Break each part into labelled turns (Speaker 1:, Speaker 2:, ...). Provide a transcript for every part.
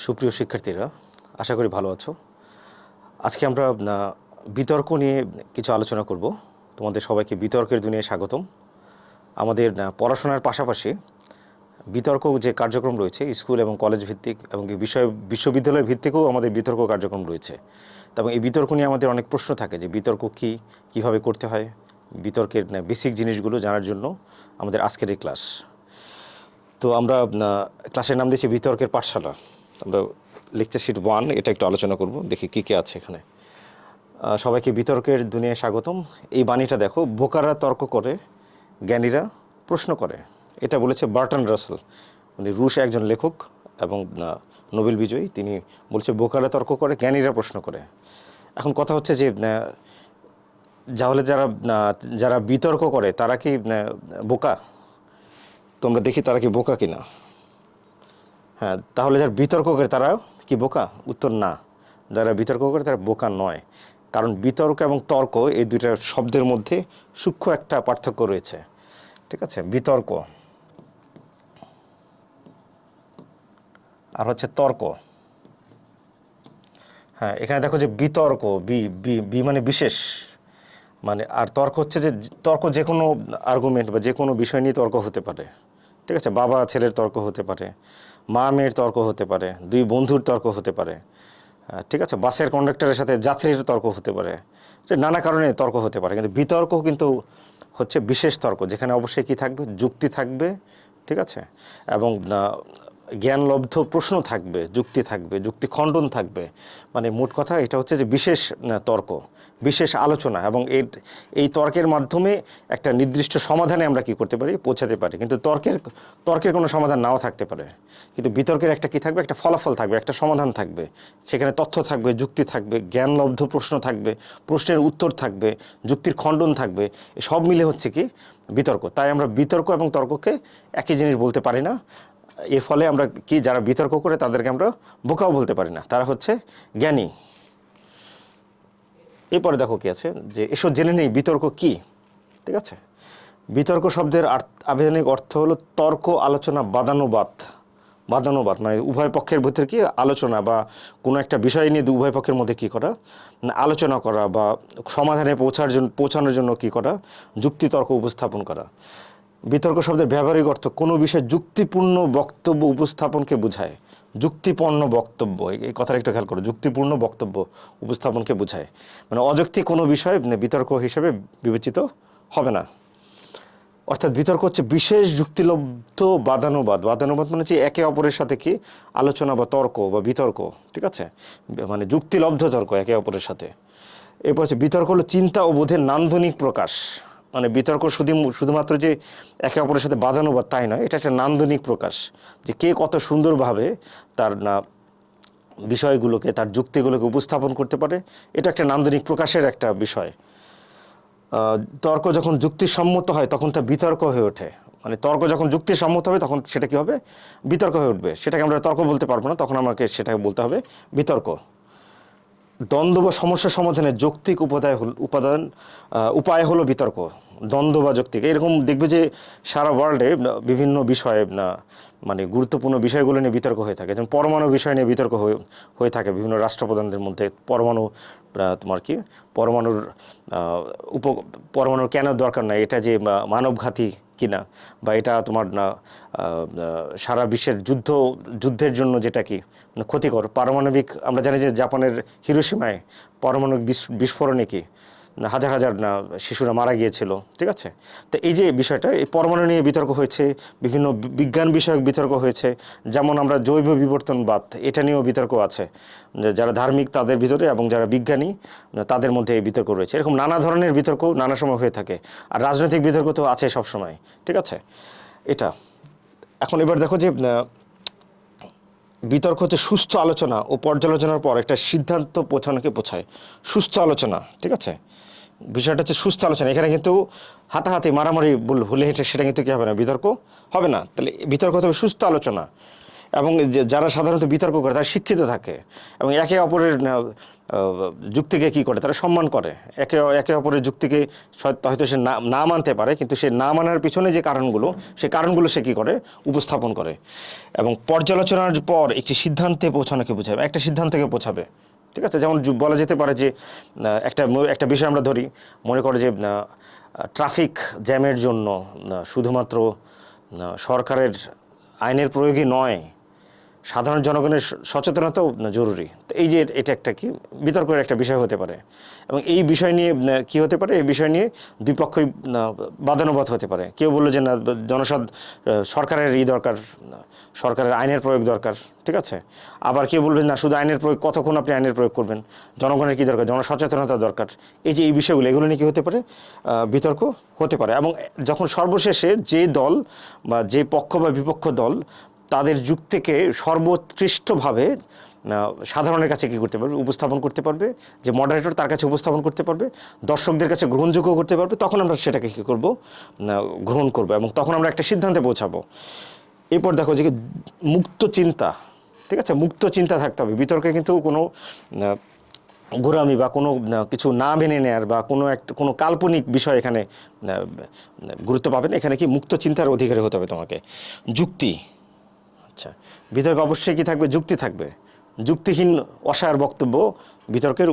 Speaker 1: সুপ্রিয় শিক্ষার্থীরা, আশা করি ভালো আছো। আজকে আমরা বিতর্ক নিয়ে কিছু আলোচনা করব। তোমাদের সবাইকে বিতর্কের দুনিয়ায় স্বাগতম। আমাদের পড়াশোনার পাশাপাশি বিতর্ক যে কার্যক্রম রয়েছে স্কুল এবং কলেজ ভিত্তিক এবং বিশ্ববিদ্যালয় ভিত্তিকও আমাদের বিতর্ক কার্যক্রম রয়েছে। এবং এই বিতর্ক নিয়ে আমাদের অনেক প্রশ্ন থাকে যে বিতর্ক কী, কীভাবে করতে হয়, বিতর্কের বেসিক জিনিসগুলো জানার জন্য আমাদের আজকের এই ক্লাস। তো আমরা ক্লাসের নাম দিয়েছি বিতর্কের পাঠশালা। আমরা লেকচার শিট 1 এটা একটু আলোচনা করব, দেখি কী কী আছে এখানে। সবাইকে বিতর্কের দুনিয়ায় স্বাগতম। এই বাণীটা দেখো, বোকারা তর্ক করে, জ্ঞানীরা প্রশ্ন করে। এটা বলেছে বার্ট্রান্ড রাসেল, উনি রুশ একজন লেখক এবং নোবেল বিজয়ী। তিনি বলছে বোকারা তর্ক করে, জ্ঞানীরা প্রশ্ন করে। এখন কথা হচ্ছে যে তাহলে যারা বিতর্ক করে তারা কি বোকা? তোমরা দেখি তারা কি বোকা কিনা। হ্যাঁ, তাহলে যারা বিতর্ক করে তারা কি বোকা? উত্তর না, যারা বিতর্ক করে তারা বোকা নয়। কারণ বিতর্ক এবং তর্ক এই দুইটা শব্দের মধ্যে সূক্ষ্ম একটা পার্থক্য রয়েছে। ঠিক আছে, বিতর্ক আর হচ্ছে তর্ক। হ্যাঁ, এখানে দেখো যে বিতর্ক, বি বি বি মানে বিশেষ, মানে আর তর্ক হচ্ছে যে তর্ক যে কোনো আর্গুমেন্ট বা যে কোনো বিষয় নিয়ে তর্ক হতে পারে। ঠিক আছে, বাবা ছেলের তর্ক হতে পারে, মা মেয়ের তর্ক হতে পারে, দুই বন্ধুর তর্ক হতে পারে। ঠিক আছে, বাসের কন্ডাক্টরের সাথে যাত্রীর তর্ক হতে পারে, নানা কারণে তর্ক হতে পারে। কিন্তু বিতর্ক কিন্তু হচ্ছে বিশেষ তর্ক, যেখানে অবশ্যই কী থাকবে? যুক্তি থাকবে। ঠিক আছে, এবং জ্ঞানলব্ধ প্রশ্ন থাকবে, যুক্তি থাকবে, যুক্তি খণ্ডন থাকবে। মানে মোট কথা এটা হচ্ছে যে বিশেষ তর্ক, বিশেষ আলোচনা, এবং এই তর্কের মাধ্যমে একটা নির্দিষ্ট সমাধানে আমরা কি করতে পারি? পৌঁছাতে পারি। কিন্তু তর্কের কোনো সমাধান নাও থাকতে পারে। কিন্তু বিতর্কের একটা কি থাকবে? একটা ফলাফল থাকবে, একটা সমাধান থাকবে। সেখানে তথ্য থাকবে, যুক্তি থাকবে, জ্ঞানলব্ধ প্রশ্ন থাকবে, প্রশ্নের উত্তর থাকবে, যুক্তির খণ্ডন থাকবে। সব মিলে হচ্ছে কি বিতর্ক। তাই আমরা বিতর্ক এবং তর্ককে একই জিনিস বলতে পারি না। এর ফলে আমরা কি, যারা বিতর্ক করে তাদেরকে আমরা বোকাও বলতে পারি না, তারা হচ্ছে জ্ঞানী। এরপরে দেখো কি আছে, যে এসব জেনে নেই বিতর্ক কি। ঠিক আছে, বিতর্ক শব্দের আবিধানিক অর্থ হলো তর্ক, আলোচনা, বাদানুবাদ। বাদানুবাদ মানে উভয় পক্ষের ভিতরে কি আলোচনা, বা কোনো একটা বিষয় নিয়ে উভয় পক্ষের মধ্যে কী করা, আলোচনা করা, বা সমাধানে পৌঁছানোর জন্য কী করা, যুক্তি তর্ক উপস্থাপন করা। বিতর্ক শব্দের ব্যবহারিক অর্থ কোনো বিষয়ে যুক্তিপূর্ণ বক্তব্য উপস্থাপনকে বোঝায়। যুক্তিপূর্ণ বক্তব্য, এই কথাটা একটু খেয়াল করো, যুক্তিপূর্ণ বক্তব্য উপস্থাপনকে বোঝায়। মানে অযৌক্তিক কোনো বিষয় বিতর্ক হিসেবে বিবেচিত হবে না। অর্থাৎ বিতর্ক হচ্ছে বিশেষ যুক্তিলব্ধ বাদানুবাদ। বাদানুবাদ মানে হচ্ছে একে অপরের সাথে কি আলোচনা বা তর্ক বা বিতর্ক। ঠিক আছে, মানে যুক্তিলব্ধ তর্ক একে অপরের সাথে। এরপর হচ্ছে বিতর্ক হলো চিন্তা ও বোধের নান্দনিক প্রকাশ। মানে বিতর্ক শুধুমাত্র যে একে অপরের সাথে বাদানুবাদ তাই নয়, এটা একটা নান্দনিক প্রকাশ, যে কে কত সুন্দরভাবে তার বিষয়গুলোকে, তার যুক্তিগুলোকে উপস্থাপন করতে পারে। এটা একটা নান্দনিক প্রকাশের একটা বিষয়। তর্ক যখন যুক্তিসম্মত হয় তখন তা বিতর্ক হয়ে ওঠে। মানে তর্ক যখন যুক্তিসম্মত হবে তখন সেটা কি হবে? বিতর্ক হয়ে উঠবে। সেটাকে আমরা তর্ক বলতে পারবো না, তখন আমাকে সেটাকে বলতে হবে বিতর্ক। দ্বন্দ্ব বা সমস্যা সমাধানের যৌক্তিক উপায় হলো বিতর্ক। দ্বন্দ্ব বা যৌক্তিক, এরকম দেখবে যে সারা ওয়ার্ল্ডে বিভিন্ন বিষয়ে মানে গুরুত্বপূর্ণ বিষয়গুলো নিয়ে বিতর্ক হয়ে থাকে। যেমন পরমাণু বিষয় নিয়ে বিতর্ক হয়ে থাকে বিভিন্ন রাষ্ট্রপ্রধানদের মধ্যে। তোমার কি পরমাণুর কেন দরকার নাই, এটা যে মানবঘাতী কিনা, বা এটা তোমার সারা বিশ্বের যুদ্ধের জন্য যেটা কি ক্ষতিকর। পারমাণবিক, আমরা জানি যে জাপানের হিরোশিমায় পারমাণবিক বিস্ফোরণে কি হাজার হাজার শিশুরা মারা গিয়েছিল। ঠিক আছে, তো এই যে বিষয়টা, এই পরমাণু নিয়ে বিতর্ক হয়েছে, বিভিন্ন বিজ্ঞান বিষয়ক বিতর্ক হয়েছে। যেমন আমরা জৈব বিবর্তনবাদ, এটা নিয়েও বিতর্ক আছে। যারা ধার্মিক তাদের ভিতরে এবং যারা বিজ্ঞানী তাদের মধ্যে এই বিতর্ক রয়েছে। এরকম নানা ধরনের বিতর্ক নানা সময় হয়ে থাকে। আর রাজনৈতিক বিতর্ক তো আছে সবসময়। ঠিক আছে, এটা এখন এবার দেখো যে বিতর্ক হচ্ছে সুস্থ আলোচনা ও পর্যালোচনার পর একটা সিদ্ধান্ত পৌঁছানোকে বোঝায়। সুস্থ আলোচনা, ঠিক আছে, বিষয়টা হচ্ছে সুস্থ আলোচনা। এখানে কিন্তু হাতাহাতি, মারামারি, ভুলে হেঁটে সেটা কিন্তু কী হবে না, বিতর্ক হবে না। তাহলে বিতর্ক হতে হবে সুস্থ আলোচনা এবং যারা সাধারণত বিতর্ক করে তারা শিক্ষিত থাকে এবং একে অপরের যুক্তিকে কি করে, তারা সম্মান করে, একে অপরের যুক্তিকে হয়তো সে না মানতে পারে, কিন্তু সে না মানার পিছনে যে কারণগুলো, সেই কারণগুলো সে কি করে, উপস্থাপন করে এবং পর্যালোচনার পর একটি সিদ্ধান্তে পৌঁছানোকে বোঝাবে, একটা সিদ্ধান্তকে পৌঁছাবে। ঠিক আছে, যেমন বলা যেতে পারে যে একটা বিষয় আমরা ধরি, মনে করে যে ট্রাফিক জ্যামের জন্য শুধুমাত্র সরকারের আইনের প্রয়োগই নয়, সাধারণ জনগণের সচেতনতাও জরুরি। তো এই যে এটা একটা কি বিতর্কের একটা বিষয় হতে পারে এবং এই বিষয় নিয়ে কি হতে পারে, এই বিষয় নিয়ে দুই পক্ষই বাদানুবাদ হতে পারে। কেউ বললো যে না, সরকারের দরকার, সরকারের আইনের প্রয়োগ দরকার, ঠিক আছে। আবার কেউ বলবেন না, শুধু আইনের প্রয়োগ, কতক্ষণ আপনি আইনের প্রয়োগ করবেন, জনগণের কী দরকার, জনসচেতনতা দরকার। এই যে এই বিষয়গুলো, এগুলো নিয়ে কী হতে পারে, বিতর্ক হতে পারে। এবং যখন সর্বশেষে যে দল বা যে পক্ষ বা বিপক্ষ দল তাদের যুক্তিকে সর্বোৎকৃষ্টভাবে সাধারণের কাছে কী করতে পারবে, উপস্থাপন করতে পারবে, যে মডারেটর তার কাছে উপস্থাপন করতে পারবে, দর্শকদের কাছে গ্রহণযোগ্য করতে পারবে, তখন আমরা সেটাকে কী করব, গ্রহণ করব এবং তখন আমরা একটা সিদ্ধান্তে পৌঁছাবো। এরপর দেখো যে মুক্ত চিন্তা, ঠিক আছে, মুক্ত চিন্তা থাকতে হবে। বিতর্কে কিন্তু কোনো গোঁড়ামি বা কোনো কিছু না মেনে নেয়ার বা কোনো কাল্পনিক বিষয় এখানে গুরুত্ব পাবে না। এখানে কি মুক্ত চিন্তার অধিকারী হতে হবে তোমাকে। যুক্তি, আচ্ছা, বিতর্কে অবশ্যই কি থাকবে, যুক্তি থাকবে। যুক্তিহীন অসার বক্তব্য বিতর্কের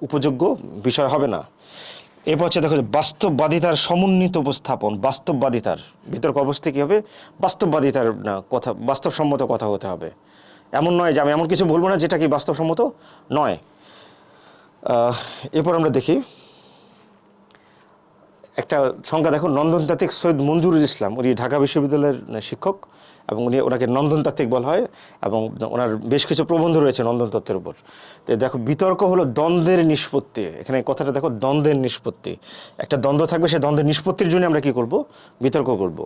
Speaker 1: উপযোগ্য বিষয় হবে না। এরপর হচ্ছে দেখো, বাস্তববাদিতার সমন্বিত উপস্থাপন। বাস্তববাদিতার বিতর্ক অবস্থা কী হবে, বাস্তববাদিতার কথা, বাস্তবসম্মত কথা হতে হবে। এমন নয় যে আমি এমন কিছু বলবো না যেটা কি বাস্তবসম্মত নয়। এরপর আমরা দেখি একটা সংখ্যা, দেখো, নন্দনতাত্ত্বিক সৈয়দ মঞ্জুরুল ইসলাম, উনি ঢাকা বিশ্ববিদ্যালয়ের শিক্ষক এবং ওনাকে নন্দনতাত্ত্বিক বলা হয় এবং ওনার বেশ কিছু প্রবন্ধ রয়েছে নন্দনতত্ত্বের উপর। তো দেখো, বিতর্ক হলো দ্বন্দ্বের নিষ্পত্তি। এখানে কথাটা দেখো, দ্বন্দ্বের নিষ্পত্তি। একটা দ্বন্দ্ব থাকবে, সেই দ্বন্দ্বের নিষ্পত্তির জন্য আমরা কি করব, বিতর্ক করব।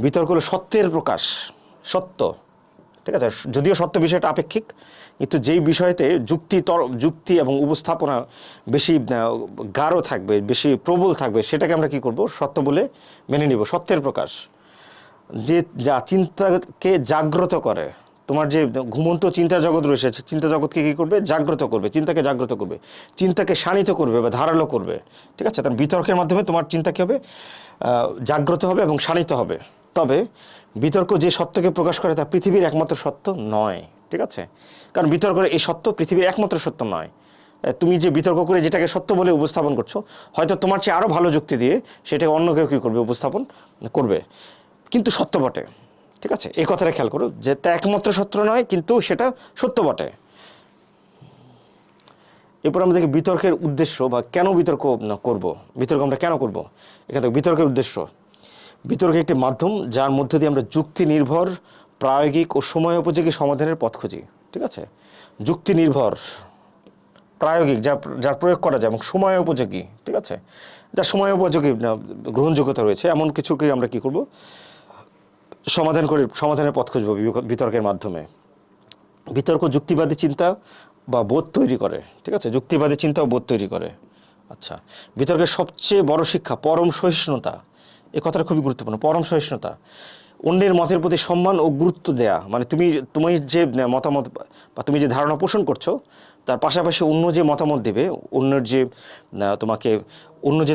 Speaker 1: বিতর্ক হলো সত্যের প্রকাশ, সত্য, ঠিক আছে। যদিও সত্য বিষয়টা আপেক্ষিক, কিন্তু যেই বিষয়তে যুক্তি এবং উপস্থাপনা বেশি গাঢ় থাকবে, বেশি প্রবল থাকবে, সেটাকে আমরা কি করব, সত্য বলে মেনে নিব। সত্যের প্রকাশ, যে যা চিন্তাকে জাগ্রত করে, তোমার যে ঘুমন্ত চিন্তা জগৎ রয়েছে, চিন্তা জগৎকে কী করবে, জাগ্রত করবে, চিন্তাকে জাগ্রত করবে, চিন্তাকে শানিত করবে বা ধারালো করবে, ঠিক আছে। তার বিতর্কের মাধ্যমে তোমার চিন্তা কী হবে, জাগ্রত হবে এবং শানিত হবে। তবে বিতর্ক যে সত্যকে প্রকাশ করে তা পৃথিবীর একমাত্র সত্য নয়, ঠিক আছে। কারণ বিতর্কের এই সত্য পৃথিবীর একমাত্র সত্য নয়। তুমি যে বিতর্ক করে যেটাকে সত্য বলে উপস্থাপন করছো, হয়তো তোমার চেয়ে আরও ভালো যুক্তি দিয়ে সেটাকে অন্য কেউ কী করবে, উপস্থাপন করবে, কিন্তু সত্য বটে, ঠিক আছে। এই কথাটা খেয়াল করো যে তা একমাত্র সত্য নয়, কিন্তু সেটা সত্য বটে। এরপর আমরা দেখি বিতর্কের উদ্দেশ্য বা কেন বিতর্ক করব, বিতর্ক আমরা কেন করব। এখান থেকে বিতর্কের উদ্দেশ্য, বিতর্ক একটি মাধ্যম যার মধ্য দিয়ে আমরা যুক্তি নির্ভর, প্রায়োগিক ও সময় উপযোগী সমাধানের পথ খুঁজি, ঠিক আছে। যুক্তি নির্ভর, প্রায়োগিক, যার প্রয়োগ করা যায় এবং সময় উপযোগী, ঠিক আছে, যার সময় উপযোগী গ্রহণযোগ্যতা রয়েছে, এমন কিছুকে আমরা কি করব, সমাধানের পথ খুঁজব বিতর্কের মাধ্যমে। বিতর্ক যুক্তিবাদী চিন্তা বা বোধ তৈরি করে, ঠিক আছে, যুক্তিবাদী চিন্তা ও বোধ তৈরি করে। আচ্ছা, বিতর্কের সবচেয়ে বড় শিক্ষা পরম সহিষ্ণুতা। এই কথাটা খুবই গুরুত্বপূর্ণ, পরম সহিষ্ণুতা। অন্যের মতের প্রতি সম্মান ও গুরুত্ব দেয়া, মানে তুমি যে মতামত বা তুমি যে ধারণা পোষণ করছো, তার পাশাপাশি অন্য যে মতামত দেবে, অন্য যে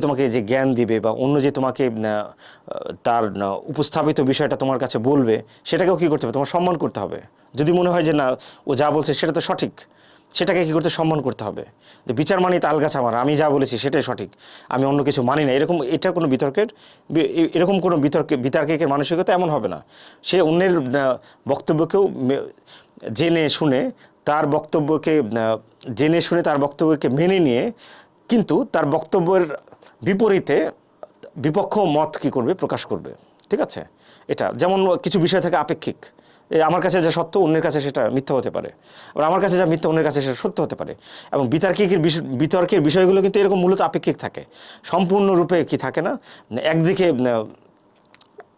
Speaker 1: তোমাকে যে জ্ঞান দিবে বা অন্য যে তোমাকে তার উপস্থাপিত বিষয়টা তোমার কাছে বলবে, সেটাকেও কী করতে হবে, তোমার সম্মান করতে হবে। যদি মনে হয় যে না, ও যা বলছে সেটা তো সঠিক, সেটাকে কী করতে, সম্মান করতে হবে। যে বিচার মানি তাল গাছ আমার, আমি যা বলেছি সেটাই সঠিক, আমি অন্য কিছু মানি না, এটা কোনো এরকম কোনো বিতার্কিকের মানসিকতা এমন হবে না। সে অন্যের বক্তব্যকেও জেনে শুনে তার বক্তব্যকে মেনে নিয়ে, কিন্তু তার বক্তব্যের বিপরীতে বিপক্ষ মত কী করবে, প্রকাশ করবে, ঠিক আছে। এটা যেমন কিছু বিষয় থাকে আপেক্ষিক, আমার কাছে যা সত্য অন্যের কাছে সেটা মিথ্যা হতে পারে, আবার আমার কাছে যা মিথ্যা অন্যের কাছে সেটা সত্য হতে পারে। এবং বিতর্কের বিষয়গুলো কিন্তু এরকম মূলত আপেক্ষিক থাকে, সম্পূর্ণরূপে কি থাকে না, একদিকে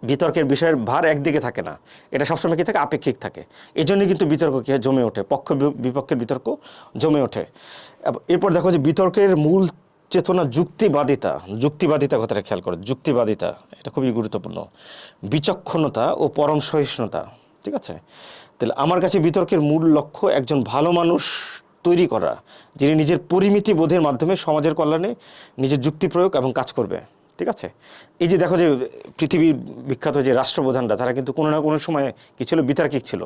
Speaker 1: বিতর্কের বিষয়ের ভার একদিকে থাকে না, এটা সবসময় কি থাকে, আপেক্ষিক থাকে। এই জন্যই কিন্তু বিতর্ক কি জমে ওঠে, পক্ষ বিপক্ষের বিতর্ক জমে ওঠে। এরপর দেখো যে বিতর্কের মূল চেতনা যুক্তিবাদিতা কথাটা খেয়াল করো, যুক্তিবাদিতা এটা খুবই গুরুত্বপূর্ণ। বিচক্ষণতা ও পরম সহিষ্ণুতা, ঠিক আছে? তাহলে আমার কাছে বিতর্কের মূল লক্ষ্য একজন ভালো মানুষ তৈরি করা, যিনি নিজের পরিমিতি বোধের মাধ্যমে সমাজের কল্যাণে নিজের যুক্তি প্রয়োগ এবং কাজ করবে। ঠিক আছে? এই যে দেখো যে পৃথিবীর বিখ্যাত যে রাষ্ট্রপ্রধানরা, তারা কিন্তু কোনো না কোনো সময় কি ছিল, বিতার্কিক ছিল।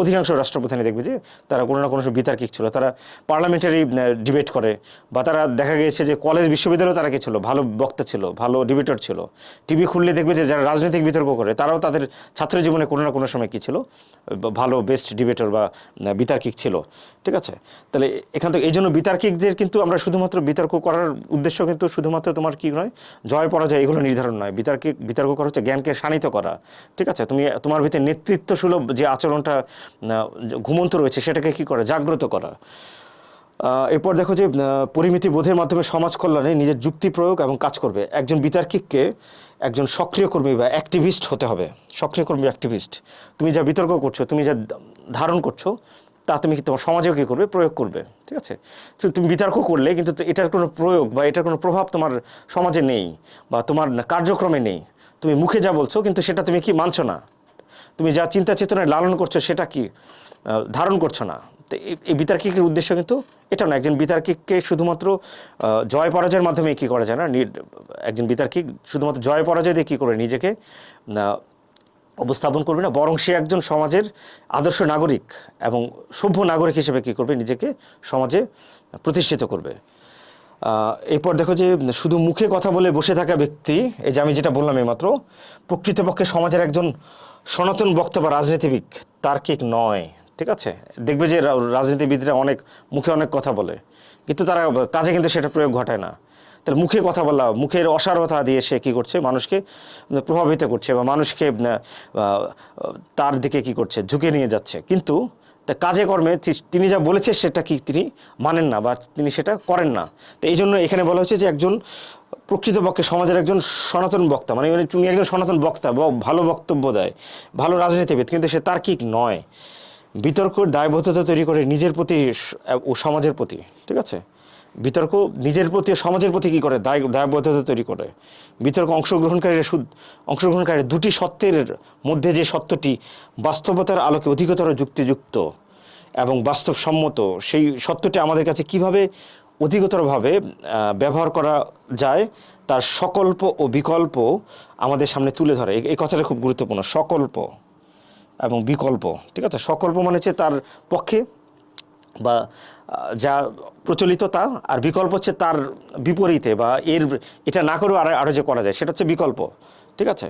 Speaker 1: অধিকাংশ রাষ্ট্রপ্রধানই দেখবে যে তারা কোনো না কোনো সময় বিতার্কিক ছিল, তারা পার্লামেন্টারি ডিবেট করে, বা তারা দেখা গিয়েছে যে কলেজ বিশ্ববিদ্যালয়ে তারা কি ছিল, ভালো বক্তা ছিল, ভালো ডিবেটর ছিল। টিভি খুললে দেখবে যে যারা রাজনৈতিক বিতর্ক করে তারাও তাদের ছাত্র জীবনে কোনো না কোনো সময় কি ছিল, ভালো বেস্ট ডিবেটর বা বিতার্কিক ছিল। ঠিক আছে? তাহলে এখান থেকে এই জন্য বিতার্কিকদের কিন্তু আমরা শুধুমাত্র বিতর্ক করার উদ্দেশ্য কিন্তু শুধুমাত্র তোমার কি নয়, জয় পরাজয় এগুলো নির্ধারণ নয়। বিতর্ক করা হচ্ছে জ্ঞানকে শানিত করা। ঠিক আছে? তুমি তোমার ভিতরে নেতৃত্ব সুলভ যে আচরণটা ঘুমন্ত রয়েছে সেটাকে কি করে, জাগ্রত করা। এরপর দেখো যে পরিমিতি বোধের মাধ্যমে সমাজ কল্যাণে নিজের যুক্তি প্রয়োগ এবং কাজ করবে। একজন বিতার্কিককে একজন সক্রিয় কর্মী বা অ্যাক্টিভিস্ট হতে হবে। সক্রিয় কর্মী, অ্যাক্টিভিস্ট। তুমি যা বিতর্ক করছো, তুমি যা ধারণ করছো, তা তুমি কি তোমার সমাজেও কী করবে, প্রয়োগ করবে। ঠিক আছে? তো তুমি বিতর্ক করলে কিন্তু এটার কোনো প্রয়োগ বা এটার কোনো প্রভাব তোমার সমাজে নেই বা তোমার কার্যক্রমে নেই। তুমি মুখে যা বলছো কিন্তু সেটা তুমি কি মানছো না। তুমি যা চিন্তা চেতনায় লালন করছো সেটা কি ধারণ করছো না। তো এই বিতার্কিকের উদ্দেশ্য কিন্তু এটা না। একজন বিতার্কিককে শুধুমাত্র জয় পরাজয়ের মাধ্যমে কী করা যায় না। একজন বিতার্কিক শুধুমাত্র জয় পরাজয় দিয়ে কী করে নিজেকে উপস্থাপন করবে না, বরং সে একজন সমাজের আদর্শ নাগরিক এবং সভ্য নাগরিক হিসেবে কী করবে, নিজেকে সমাজে প্রতিষ্ঠিত করবে। এরপর দেখো যে শুধু মুখে কথা বলে বসে থাকা ব্যক্তি, এই যে আমি যেটা বললাম এইমাত্র, প্রকৃতপক্ষে সমাজের একজন সনাতন বক্তা বা রাজনীতিবিদ তার্কিক নয়। ঠিক আছে? দেখবে যে রাজনীতিবিদরা অনেক মুখে অনেক কথা বলে, কিন্তু তারা কাজে কিন্তু সেটা প্রয়োগ ঘটায় না। তাহলে মুখে কথা বলা, মুখের অসারতা দিয়ে সে কী করছে, মানুষকে প্রভাবিত করছে বা মানুষকে তার দিকে কী করছে, ঝুঁকে নিয়ে যাচ্ছে। কিন্তু তা কাজে কর্মে তিনি যা বলেছে সেটা কি তিনি মানেন না বা তিনি সেটা করেন না। তো এই জন্য এখানে বলা হচ্ছে যে একজন প্রকৃতপক্ষে সমাজের একজন সনাতন বক্তা, মানে তিনি একজন সনাতন বক্তা, ভালো বক্তব্য দেয়, ভালো রাজনীতিবিদ, কিন্তু সে তার্কিক নয়। বিতর্কের দায়বদ্ধতা তৈরি করে নিজের প্রতি ও সমাজের প্রতি। ঠিক আছে? বিতর্ক নিজের প্রতি সমাজের প্রতি কী করে, দায়বদ্ধতা তৈরি করে। বিতর্ক অংশগ্রহণকারী দুটি সত্যের মধ্যে যে সত্যটি বাস্তবতার আলোকে অধিকতর যুক্তিযুক্ত এবং বাস্তবসম্মত, সেই সত্যটি আমাদের কাছে কিভাবে অধিকতরভাবে ব্যবহার করা যায় তার সকল্প ও বিকল্প আমাদের সামনে তুলে ধরে। এই কথাটা খুব গুরুত্বপূর্ণ, সকল্প এবং বিকল্প। ঠিক আছে? সকল্প মানে হচ্ছে তার পক্ষে বা যা প্রচলিত তা, আর বিকল্প হচ্ছে তার বিপরীতে বা এটা না করেও আরও যে করা যায় সেটা হচ্ছে বিকল্প। ঠিক আছে?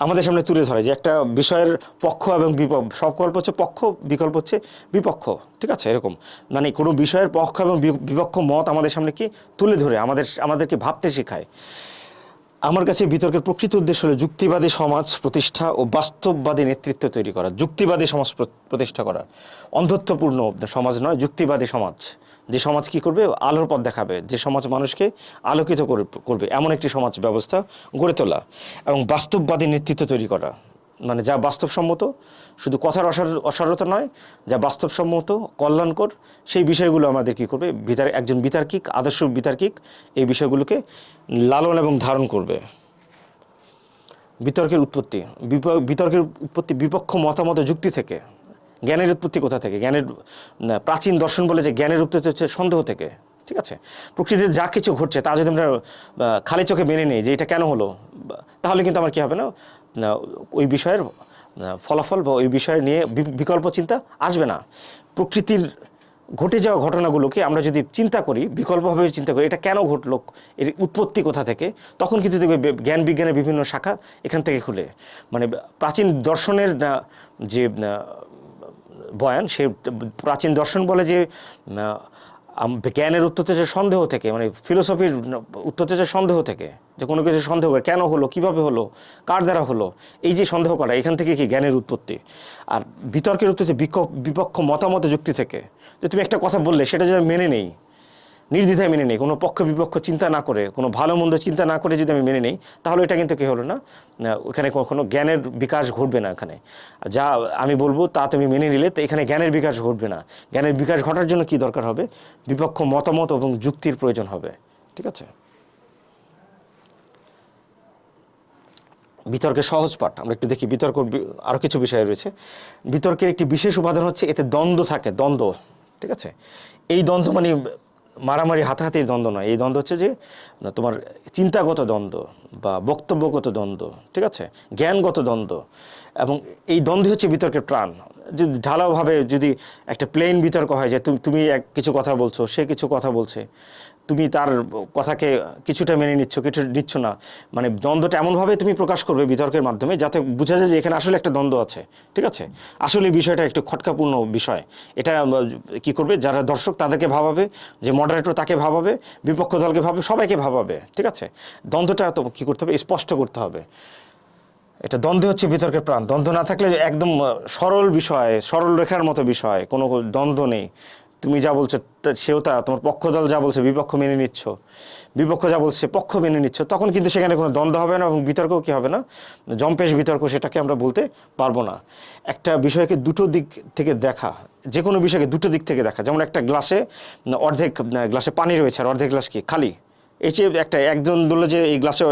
Speaker 1: আমাদের সামনে তুলে ধরে যে একটা বিষয়ের পক্ষ এবং সকল্প হচ্ছে পক্ষ, বিকল্প হচ্ছে বিপক্ষ। ঠিক আছে? এরকম মানে কোনো বিষয়ের পক্ষ এবং বিপক্ষ মত আমাদের সামনে কি তুলে ধরে আমাদেরকে ভাবতে শেখায়। আমার কাছে বিতর্কের প্রকৃত উদ্দেশ্য হলো যুক্তিবাদী সমাজ প্রতিষ্ঠা ও বাস্তববাদী নেতৃত্ব তৈরি করা। যুক্তিবাদী সমাজ প্রতিষ্ঠা করা, অন্ধত্বপূর্ণ সমাজ নয়, যুক্তিবাদী সমাজ। যে সমাজ কি করবে, আলোর পথ দেখাবে, যে সমাজ মানুষকে আলোকিত করবে, এমন একটি সমাজ ব্যবস্থা গড়ে তোলা। এবং বাস্তববাদী নেতৃত্ব তৈরি করা, মানে যা বাস্তবসম্মত, শুধু কথার অসারতা নয়, যা বাস্তবসম্মত, কল্যাণকর, সেই বিষয়গুলো আমাদের কী করবে, একজন বিতার্কিক, আদর্শ বিতার্কিক এই বিষয়গুলোকে লালন এবং ধারণ করবে। বিতর্কের উৎপত্তি বিপক্ষ মতামত যুক্তি থেকে। জ্ঞানের উৎপত্তি কোথা থেকে? প্রাচীন দর্শন বলে যে জ্ঞানের উৎপত্তি হচ্ছে সন্দেহ থেকে। ঠিক আছে? প্রকৃতিতে যা কিছু ঘটছে তা যদি আমরা খালি চোখে মেনে নিই যে এটা কেন হলো, তাহলে কিন্তু আমার কী হবে না, ওই বিষয়ের ফলাফল বা ওই বিষয় নিয়ে বিকল্প চিন্তা আসবে না। প্রকৃতির ঘটে যাওয়া ঘটনাগুলোকে আমরা যদি চিন্তা করি, বিকল্পভাবে চিন্তা করি, এটা কেন ঘটলো, এর উৎপত্তি কোথা থেকে, তখন কিন্তু দেখবে জ্ঞান বিজ্ঞানের বিভিন্ন শাখা এখান থেকে খুলে, মানে প্রাচীন দর্শনের যে বয়ান, সে প্রাচীন দর্শন বলে যে জ্ঞানের উৎপত্তি হচ্ছে সন্দেহ থেকে, মানে ফিলোসফির উৎপত্তি হচ্ছে সন্দেহ থেকে, যে কোনো কিছু সন্দেহ করে কেন হলো, কিভাবে হলো, কার দ্বারা হলো, এই যে সন্দেহ করা, এখান থেকে কি জ্ঞানের উৎপত্তি। আর বিতর্কের উৎপত্তি বিপক্ষ মতামত যুক্তি থেকে, যে তুমি একটা কথা বললে সেটা যদি মেনে নেই, নির্দ্বিধায় মেনে নেই, কোনো পক্ষ বিপক্ষ চিন্তা না করে, কোনো ভালো মন্দ চিন্তা না করে যদি আমি মেনে নেই, তাহলে এটা কিন্তু কী হলো না, ওখানে কোনো জ্ঞানের বিকাশ ঘটবে না। এখানে যা আমি বলবো তা তুমি মেনে নিলে, তো এখানে জ্ঞানের বিকাশ ঘটবে না। জ্ঞানের বিকাশ ঘটার জন্য কি দরকার হবে, বিপক্ষ মতামত এবং যুক্তির প্রয়োজন হবে। ঠিক আছে? বিতর্কের সহজ পাঠ আমরা একটু দেখি। বিতর্ক আরও কিছু বিষয় রয়েছে। বিতর্কের একটি বিশেষ উপাদান হচ্ছে এতে দ্বন্দ্ব থাকে, দ্বন্দ্ব, ঠিক আছে। এই দ্বন্দ্ব মানে মারামারি হাতাহাতির দ্বন্দ্ব নয়, এই দ্বন্দ্ব হচ্ছে যে তোমার চিন্তাগত দ্বন্দ্ব বা বক্তব্যগত দ্বন্দ্ব, ঠিক আছে, জ্ঞানগত দ্বন্দ্ব, এবং এই দ্বন্দ্বই হচ্ছে বিতর্কের প্রাণ। যদি ঢালাওভাবে যদি একটা প্লেন বিতর্ক হয় যে তুমি কিছু কথা বলছো, সে কিছু কথা বলছে, তুমি তার কথাকে কিছুটা মেনে নিচ্ছ, কিছু নিচ্ছ না, মানে দ্বন্দ্বটা এমনভাবে তুমি প্রকাশ করবে বিতর্কের মাধ্যমে যাতে বোঝা যায় যে এখানে আসলে একটা দ্বন্দ্ব আছে, ঠিক আছে, আসলে বিষয়টা একটু খটকাপূর্ণ বিষয়। এটা কি করবে, যারা দর্শক তাদেরকে ভাবাবে, যে মডারেটর তাকে ভাবাবে, বিপক্ষ দলকে ভাবে, সবাইকে ভাবাবে, ঠিক আছে। দ্বন্দ্বটা তো কী করতে হবে, স্পষ্ট করতে হবে। এটা দ্বন্দ্ব হচ্ছে বিতর্কের প্রাণ। দ্বন্দ্ব না থাকলে একদম সরল বিষয়, সরল রেখার মতো বিষয়, কোনো দ্বন্দ্ব নেই। তুমি যা বলছো সেও তা, তোমার পক্ষ দল যা বলছে বিপক্ষ মেনে নিচ্ছ, বিপক্ষ যা বলছে পক্ষ মেনে নিচ্ছ, তখন কিন্তু সেখানে কোনো দ্বন্দ্ব হবে না এবং বিতর্কও কী হবে না, জম্পেশ বিতর্ক সেটাকে আমরা বলতে পারবো না। একটা বিষয়কে দুটো দিক থেকে দেখা, যে কোনো বিষয়কে দুটো দিক থেকে দেখা, যেমন একটা গ্লাসে অর্ধেক গ্লাসে পানি রয়েছে আর অর্ধেক গ্লাস কি খালি। এই যে একজন বললো যে এই গ্লাসে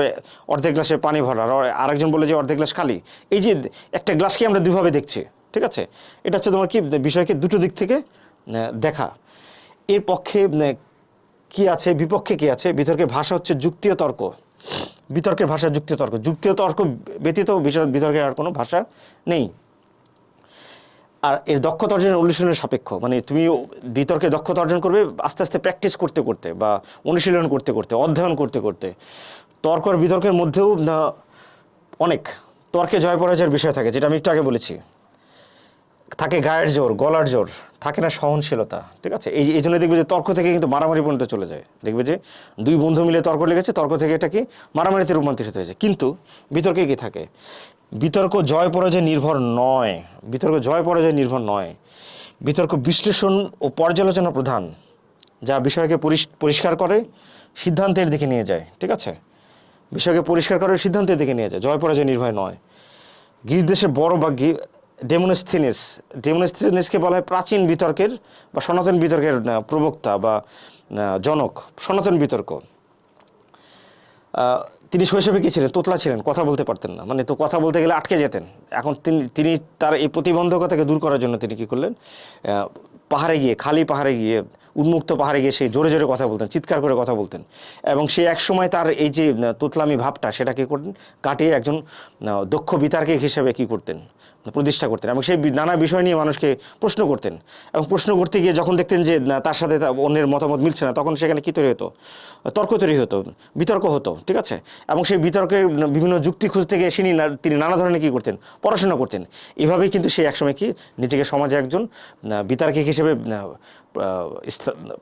Speaker 1: অর্ধেক গ্লাসে পানি ভরা, আর আরেকজন বললো যে অর্ধেক গ্লাস খালি। এই যে একটা গ্লাসকে আমরা দুইভাবে দেখছি, ঠিক আছে, এটা হচ্ছে তোমার কি বিষয়কে দুটো দিক থেকে দেখা। এর পক্ষে কি আছে, বিপক্ষে কি আছে। বিতর্কের ভাষা হচ্ছে যুক্তি ও তর্ক। বিতর্কের ভাষা যুক্তি ও তর্ক, যুক্তি ও তর্ক ব্যতীত বিতর্কের আর কোনো ভাষা নেই। আর এর দক্ষতা অর্জনের অনুশীলনের সাপেক্ষ, মানে তুমি বিতর্কে দক্ষতা অর্জন করবে আস্তে আস্তে প্র্যাকটিস করতে করতে বা অনুশীলন করতে করতে, অধ্যয়ন করতে করতে। তর্ক আর বিতর্কের মধ্যেও অনেক তর্কে জয় পরাজয়ের বিষয় থাকে, যেটা আমি একটু আগে বলেছি। থাকে গায়ের জোর, গলার জোর, থাকে না সহনশীলতা, ঠিক আছে। এই জন্য দেখবে যে তর্ক থেকে কিন্তু মারামারি পর্যন্ত চলে যায়। দেখবে যে দুই বন্ধু মিলে তর্ক লেগেছে, তর্ক থেকে এটা কি মারামারিতে রূপান্তরিত হয়েছে। কিন্তু বিতর্কে কি থাকে, বিতর্ক জয় পরাজয় নির্ভর নয়, বিতর্ক জয় পরাজয় নির্ভর নয়। বিতর্ক বিশ্লেষণ ও পর্যালোচনা প্রধান, যা বিষয়কে পরিষ্কার করে সিদ্ধান্তের দিকে নিয়ে যায়, ঠিক আছে। বিষয়কে পরিষ্কার করে সিদ্ধান্তের দিকে নিয়ে যায়, জয় পরাজয় নির্ভর নয়। গ্রিস দেশের বড় বা ডেমোনেস্থিনিসকে বলা হয় প্রাচীন বিতর্কের বা সনাতন বিতর্কের প্রবক্তা বা জনক। সনাতন বিতর্ক, তিনি শৈশবে কী ছিলেন, তোতলা ছিলেন, কথা বলতে পারতেন না, মানে তো কথা বলতে গেলে আটকে যেতেন। এখন তিনি তার এই প্রতিবন্ধকতাকে দূর করার জন্য তিনি কী করলেন, পাহাড়ে গিয়ে, খালি পাহাড়ে গিয়ে, উন্মুক্ত পাহাড়ে গিয়ে সেই জোরে জোরে কথা বলতেন, চিৎকার করে কথা বলতেন। এবং সে একসময় তার এই যে তোতলামি ভাবটা সেটা কী করতেন, কাটিয়ে একজন দক্ষ বিতার্কিক হিসেবে কী করতেন, প্রতিষ্ঠা করতেন। এবং সেই নানা বিষয় নিয়ে মানুষকে প্রশ্ন করতেন। এবং প্রশ্ন করতে গিয়ে যখন দেখতেন যে তার সাথে অন্যের মতামত মিলছে না, তখন সেখানে কী তৈরি হতো, তর্ক তৈরি হতো, বিতর্ক হতো, ঠিক আছে। এবং সেই বিতর্কের বিভিন্ন যুক্তি খুঁজতে গিয়ে তিনি নানা ধরনের কী করতেন, পড়াশোনা করতেন। এভাবেই কিন্তু সে একসময় কি নিজেকে সমাজে একজন বিতার্কিক হিসেবে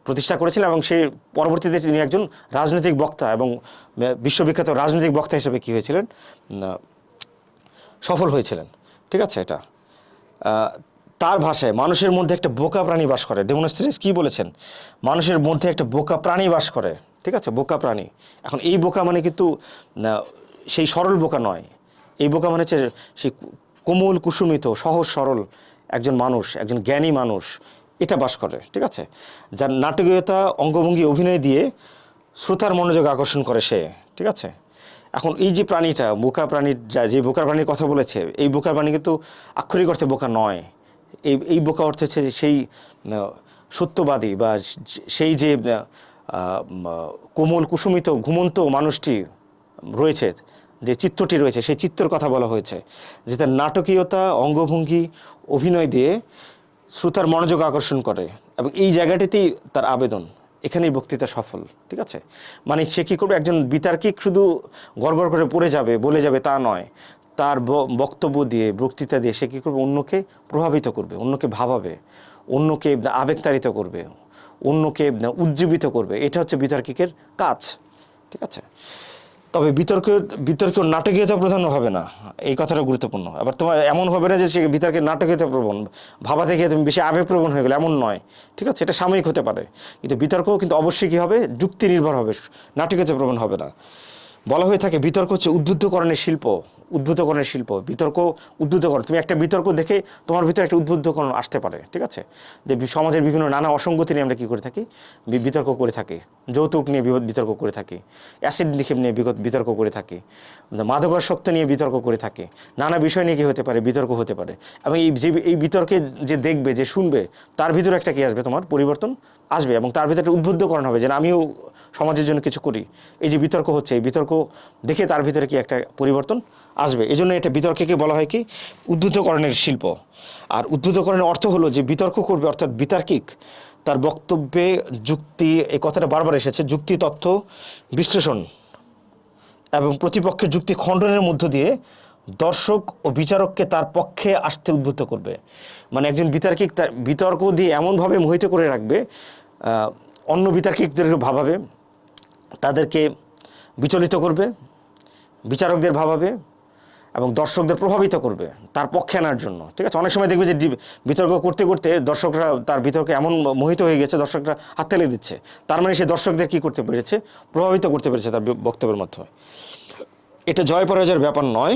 Speaker 1: প্রতিষ্ঠা করেছিলেন। এবং সেই পরবর্তীতে তিনি একজন রাজনৈতিক বক্তা এবং বিশ্ববিখ্যাত রাজনৈতিক বক্তা হিসেবে কী হয়েছিলেন, সফল হয়েছিলেন, ঠিক আছে। এটা তার ভাষায় মানুষের মধ্যে একটা বোকা প্রাণী বাস করে। ডেমোনেস্ট্রেটস কী বলেছেন, মানুষের মধ্যে একটা বোকা প্রাণী বাস করে, ঠিক আছে, বোকা প্রাণী। এখন এই বোকা মানে কিন্তু সেই সরল বোকা নয়, এই বোকা মানে হচ্ছে সেই কোমল কুসুমিত সহজ সরল একজন মানুষ, একজন জ্ঞানী মানুষ, এটা বাস করে, ঠিক আছে, যার নাটকীয়তা, অঙ্গভঙ্গি, অভিনয় দিয়ে শ্রোতার মনোযোগ আকর্ষণ করে সে, ঠিক আছে। এখন এই যে প্রাণীটা, বোকা প্রাণীর, যে বোকা প্রাণীর কথা বলেছে, এই বোকা প্রাণী কিন্তু আক্ষরিক অর্থে বোকা নয়। এই বোকা অর্থ হচ্ছে সেই সত্যবাদী বা সেই যে কোমল কুসুমিত ঘুমন্ত মানুষটি রয়েছে, যে চিত্রটি রয়েছে, সেই চিত্রের কথা বলা হয়েছে, যে তার নাটকীয়তা, অঙ্গভঙ্গি, অভিনয় দিয়ে শ্রোতার মনোযোগ আকর্ষণ করে। এবং এই জায়গাটিতেই তার আবেদন, এখানেই বক্তৃতা সফল, ঠিক আছে। মানে সে কী করবে, একজন বিতার্কিক শুধু গড়গড় করে পড়ে যাবে, বলে যাবে তা নয়, তার বক্তব্য দিয়ে, বক্তৃতা দিয়ে সে কী করবে, অন্যকে প্রভাবিত করবে, অন্যকে ভাবাবে, অন্যকে আবেগতাড়িত করবে, অন্যকে উজ্জীবিত করবে। এটা হচ্ছে বিতার্কিকের কাজ, ঠিক আছে। তবে বিতর্ক নাটকীয়তা প্রধান হবে না, এই কথাটা গুরুত্বপূর্ণ। আবার তোমার এমন হবে না যে সে বিতর্কের নাটকীয়তা প্রবণ, ভাবা থেকে তুমি বেশি আবেগপ্রবণ হয়ে গেলে, এমন নয়, ঠিক আছে। এটা সাময়িক হতে পারে, কিন্তু বিতর্ক কিন্তু অবশ্যই কী হবে, যুক্তি নির্ভর হবে, নাটকীয়তা প্রবণ হবে না। বলা হয়ে থাকে বিতর্ক হচ্ছে উদ্বুদ্ধকরণের শিল্প। উদ্বুদ্ধকরণের শিল্প, বিতর্ক উদ্বুদ্ধকরণ। তুমি একটা বিতর্ক দেখে তোমার ভিতরে একটা উদ্বুদ্ধকরণ আসতে পারে, ঠিক আছে? যে সমাজের বিভিন্ন নানা অসঙ্গতি নিয়ে আমরা কী করে থাকি, বিতর্ক করে থাকি। যৌতুক নিয়ে বিতর্ক করে থাকি, অ্যাসিড নিক্ষেপ নিয়ে বিতর্ক করে থাকি, মাদকাসক্ত নিয়ে বিতর্ক করে থাকি, নানা বিষয় নিয়ে কী হতে পারে, বিতর্ক হতে পারে। এবং এই বিতর্কে যে দেখবে, যে শুনবে, তার ভিতরে একটা কী আসবে, তোমার পরিবর্তন আসবে, এবং তার ভিতরে একটা উদ্বুদ্ধকরণ হবে যে আমিও সমাজের জন্য কিছু করি। এই যে বিতর্ক হচ্ছে, এই বিতর্ক দেখে তার ভিতরে কি একটা পরিবর্তন আসবে। এই জন্য এটা বিতর্ককে বলা হয় কি, উদ্বুদ্ধকরণের শিল্প। আর উদ্বুদ্ধকরণের অর্থ হলো যে বিতর্ক করবে, অর্থাৎ বিতার্কিক, তার বক্তব্যে যুক্তি, এই কথাটা বারবার এসেছে, যুক্তি, তথ্য বিশ্লেষণ এবং প্রতিপক্ষের যুক্তি খণ্ডনের মধ্য দিয়ে দর্শক ও বিচারককে তার পক্ষে আসতে উদ্বুদ্ধ করবে। মানে একজন বিতার্কিক তার বিতর্ক দিয়ে এমনভাবে মোহিত করে রাখবে, অন্য বিতার্কিকদেরকে ভাবাবে, তাদেরকে বিচলিত করবে, বিচারকদের ভাবাবে এবং দর্শকদের প্রভাবিত করবে তার পক্ষে আনার জন্য, ঠিক আছে? অনেক সময় দেখবে যে বিতর্ক করতে করতে দর্শকরা তার বিতর্কে এমন মোহিত হয়ে গেছে, দর্শকরা হাততালি দিচ্ছে, তার মানে সে দর্শকদের কী করতে পেরেছে, প্রভাবিত করতে পেরেছে তার বক্তব্যের মাধ্যমে। এটা জয় পরাজয়ের ব্যাপার নয়,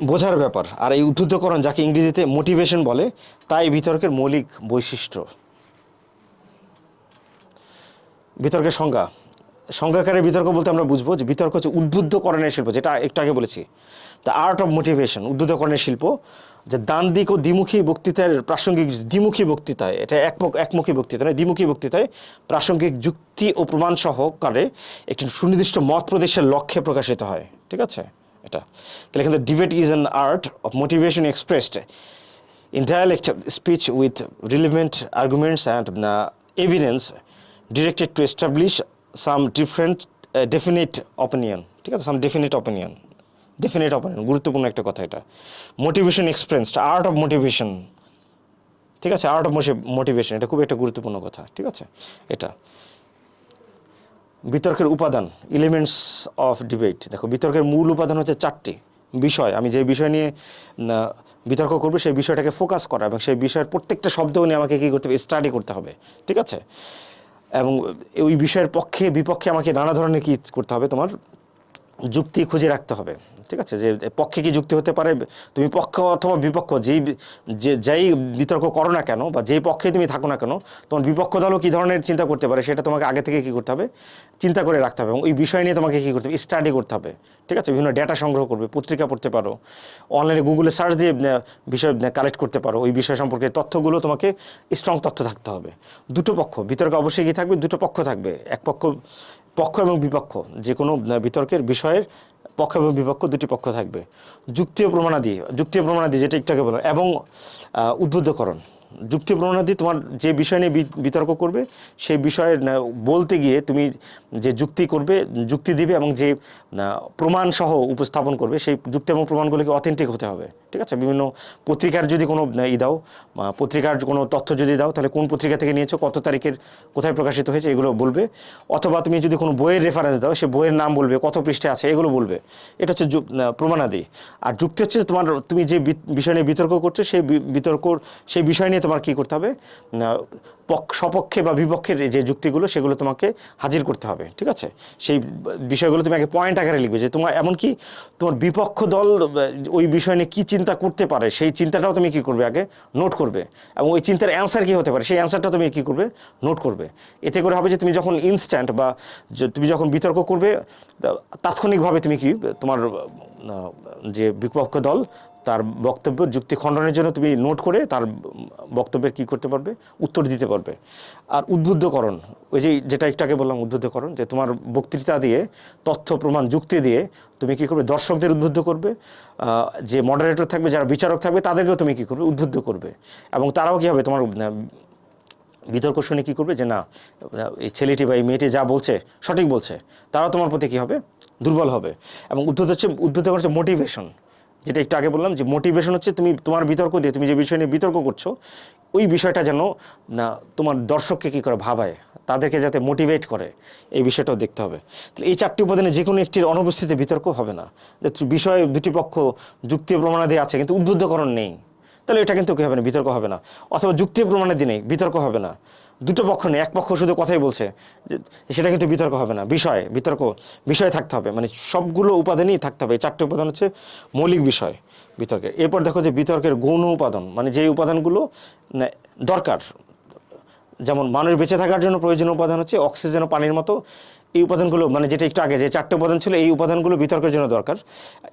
Speaker 1: বোঝার ব্যাপার। আর এই উদ্বুদ্ধকরণ, যাকে ইংরেজিতে মোটিভেশন বলে, তাই বিতর্কের মৌলিক বৈশিষ্ট্য। বিতর্কের সংজ্ঞাকারে বিতর্ক বলতে আমরা বুঝবো যে বিতর্ক হচ্ছে উদ্বুদ্ধকরণের শিল্প, যেটা একটু আগে বলেছি, দ্য আর্ট অফ মোটিভেশন। উদ্বুদ্ধকরণের শিল্প যে ডান দিক ও দ্বিমুখী বক্তৃতার প্রাসঙ্গিক, দ্বিমুখী বক্তৃতায়, এটা একমুখী বক্তৃতা নয়, দ্বিমুখী বক্তৃতায় প্রাসঙ্গিক যুক্তি ও প্রমাণ সহকারে একটি সুনির্দিষ্ট মত প্রদেশের লক্ষ্যে প্রকাশিত হয়, ঠিক আছে? এটা তাহলে এখানে debate is an art of motivation expressed in dialect speech with relevant arguments and evidence directed to establish some definite opinion, ঠিক আছে? some definite opinion, গুরুত্বপূর্ণ একটা কথা এটা। Motivation expressed, art of motivation, ঠিক আছে? আর্ট অফ মোটিভেশন, এটা খুব একটা গুরুত্বপূর্ণ কথা, ঠিক আছে? এটা বিতর্কের উপাদান, এলিমেন্টস অফ ডিবেট। দেখো, বিতর্কের মূল উপাদান হচ্ছে 4টি বিষয়। আমি যে বিষয় নিয়ে বিতর্ক করবো সেই বিষয়টাকে ফোকাস করা, এবং সেই বিষয়ের প্রত্যেকটা শব্দ নিয়ে আমাকে কী করতে হবে, স্টাডি করতে হবে, ঠিক আছে? এবং ওই বিষয়ের পক্ষে বিপক্ষে আমাকে নানা ধরনের কী করতে হবে, তোমার যুক্তি খুঁজে রাখতে হবে, ঠিক আছে? যে পক্ষে কি যুক্তি হতে পারে, তুমি পক্ষ অথবা বিপক্ষ যেই বিতর্ক করো না কেন, বা যেই পক্ষে তুমি থাকো না কেন, তোমার বিপক্ষ দলও কী ধরনের চিন্তা করতে পারে, সেটা তোমাকে আগে থেকে কী করতে হবে, চিন্তা করে রাখতে হবে। এবং ওই বিষয় নিয়ে তোমাকে কী করতে হবে, স্টাডি করতে হবে, ঠিক আছে? বিভিন্ন ডেটা সংগ্রহ করবে, পত্রিকা পড়তে পারো, অনলাইনে গুগলে সার্চ দিয়ে বিষয় কালেক্ট করতে পারো। ওই বিষয় সম্পর্কে তথ্যগুলো তোমাকে স্ট্রং তথ্য থাকতে হবে। দুটো পক্ষ, বিতর্ক অবশ্যই কী থাকবে, দুটো পক্ষ থাকবে। পক্ষ এবং বিপক্ষ, যে কোনো বিতর্কের বিষয়ের পক্ষ এবং বিপক্ষ দুটি পক্ষ থাকবে। যুক্তি ও প্রমাণাদি, যেটা একটু আগে বললাম, এবং উদ্বুদ্ধকরণ। যুক্তি প্রমাণাদি, তোমার যে বিষয় নিয়ে বিতর্ক করবে সেই বিষয়ের বলতে গিয়ে তুমি যে যুক্তি দিবে এবং যে প্রমাণ সহ উপস্থাপন করবে, সেই যুক্তি এবং প্রমাণগুলোকে অথেন্টিক হতে হবে, ঠিক আছে? বিভিন্ন পত্রিকার যদি কোনো দাও, পত্রিকার কোনো তথ্য যদি দাও, তাহলে কোন পত্রিকা থেকে নিয়েছো, কত তারিখের, কোথায় প্রকাশিত হয়েছে, এগুলো বলবে। অথবা তুমি যদি কোনো বইয়ের রেফারেন্স দাও, সে বইয়ের নাম বলবে, কত পৃষ্ঠাে আছে, এগুলো বলবে। এটা হচ্ছে প্রমাণাদি। আর যুক্তি হচ্ছে তুমি যে বিষয় নিয়ে বিতর্ক করছো, সেই বিষয় নিয়ে তোমার কী করতে হবে, সপক্ষে বা বিপক্ষের যে যুক্তিগুলো, সেগুলো তোমাকে হাজির করতে হবে, ঠিক আছে? সেই বিষয়গুলো তুমি আগে পয়েন্ট আকারে লিখবে, যে তোমার এমনকি তোমার বিপক্ষ দল ওই বিষয় নিয়ে কী চিন্তা করতে পারে, সেই চিন্তাটাও তুমি কী করবে, আগে নোট করবে। এবং ওই চিন্তার অ্যান্সার কী হতে পারে, সেই অ্যান্সারটা তুমি কী করবে, নোট করবে। এতে করে হবে যে তুমি যখন ইনস্ট্যান্ট, বা তুমি যখন বিতর্ক করবে, তাৎক্ষণিকভাবে তুমি কি তোমার যে বিপক্ষ দল, তার বক্তব্য যুক্তি খণ্ডনের জন্য তুমি নোট করে তার বক্তব্যের কী করতে পারবে, উত্তর দিতে পারবে। আর উদ্বুদ্ধকরণ, ওই যেটা একটু আগে বললাম, উদ্বুদ্ধকরণ, যে তোমার বক্তৃতা দিয়ে, তথ্য প্রমাণ যুক্তি দিয়ে তুমি কী করবে, দর্শকদের উদ্বুদ্ধ করবে। যে মডারেটর থাকবে, যারা বিচারক থাকবে, তাদেরকেও তুমি কী করবে, উদ্বুদ্ধ করবে। এবং তারাও কী হবে, তোমার বিতর্ক শুনে কী করবে, যে না, এই ছেলেটি বা এই মেয়েটি যা বলছে সঠিক বলছে, তারাও তোমার প্রতি কী হবে, দুর্বল হবে। এবং উদ্বুদ্ধ করছে মোটিভেশন, যেটা একটু আগে বললাম, যে মোটিভেশন হচ্ছে তুমি তোমার বিতর্ক দিয়ে, তুমি যে বিষয় নিয়ে বিতর্ক করছো, ওই বিষয়টা যেন তোমার দর্শককে কী করে, ভাবায়, তাদেরকে যাতে মোটিভেট করে, এই বিষয়টাও দেখতে হবে। তাহলে এই 4টি উপাদানে যে কোনো একটির অনুপস্থিতিতে বিতর্ক হবে না। যে বিষয় দুটি পক্ষ যুক্তি প্রমাণাদি আছে, কিন্তু উদ্বুদ্ধকরণ নেই, তাহলে এটা কিন্তু কী হবে না, বিতর্ক হবে না। অথবা যুক্তি প্রমাণাদি নেই, বিতর্ক হবে না। দুটো পক্ষ নেই, এক পক্ষ শুধু কথাই বলছে, সেটা কিন্তু বিতর্ক হবে না। বিষয় থাকতে হবে, মানে সবগুলো উপাদানই থাকতে হবে। এই 4টে উপাদান হচ্ছে মৌলিক বিষয় বিতর্কের। এরপর দেখো যে বিতর্কের গৌণ উপাদান, মানে যেই উপাদানগুলো দরকার, যেমন মানুষ বেঁচে থাকার জন্য প্রয়োজনীয় উপাদান হচ্ছে অক্সিজেন ও পানির মতো এই উপাদানগুলো, মানে যেটা একটু আগে যে 4টে উপাদান ছিল, এই উপাদানগুলো বিতর্কের জন্য দরকার।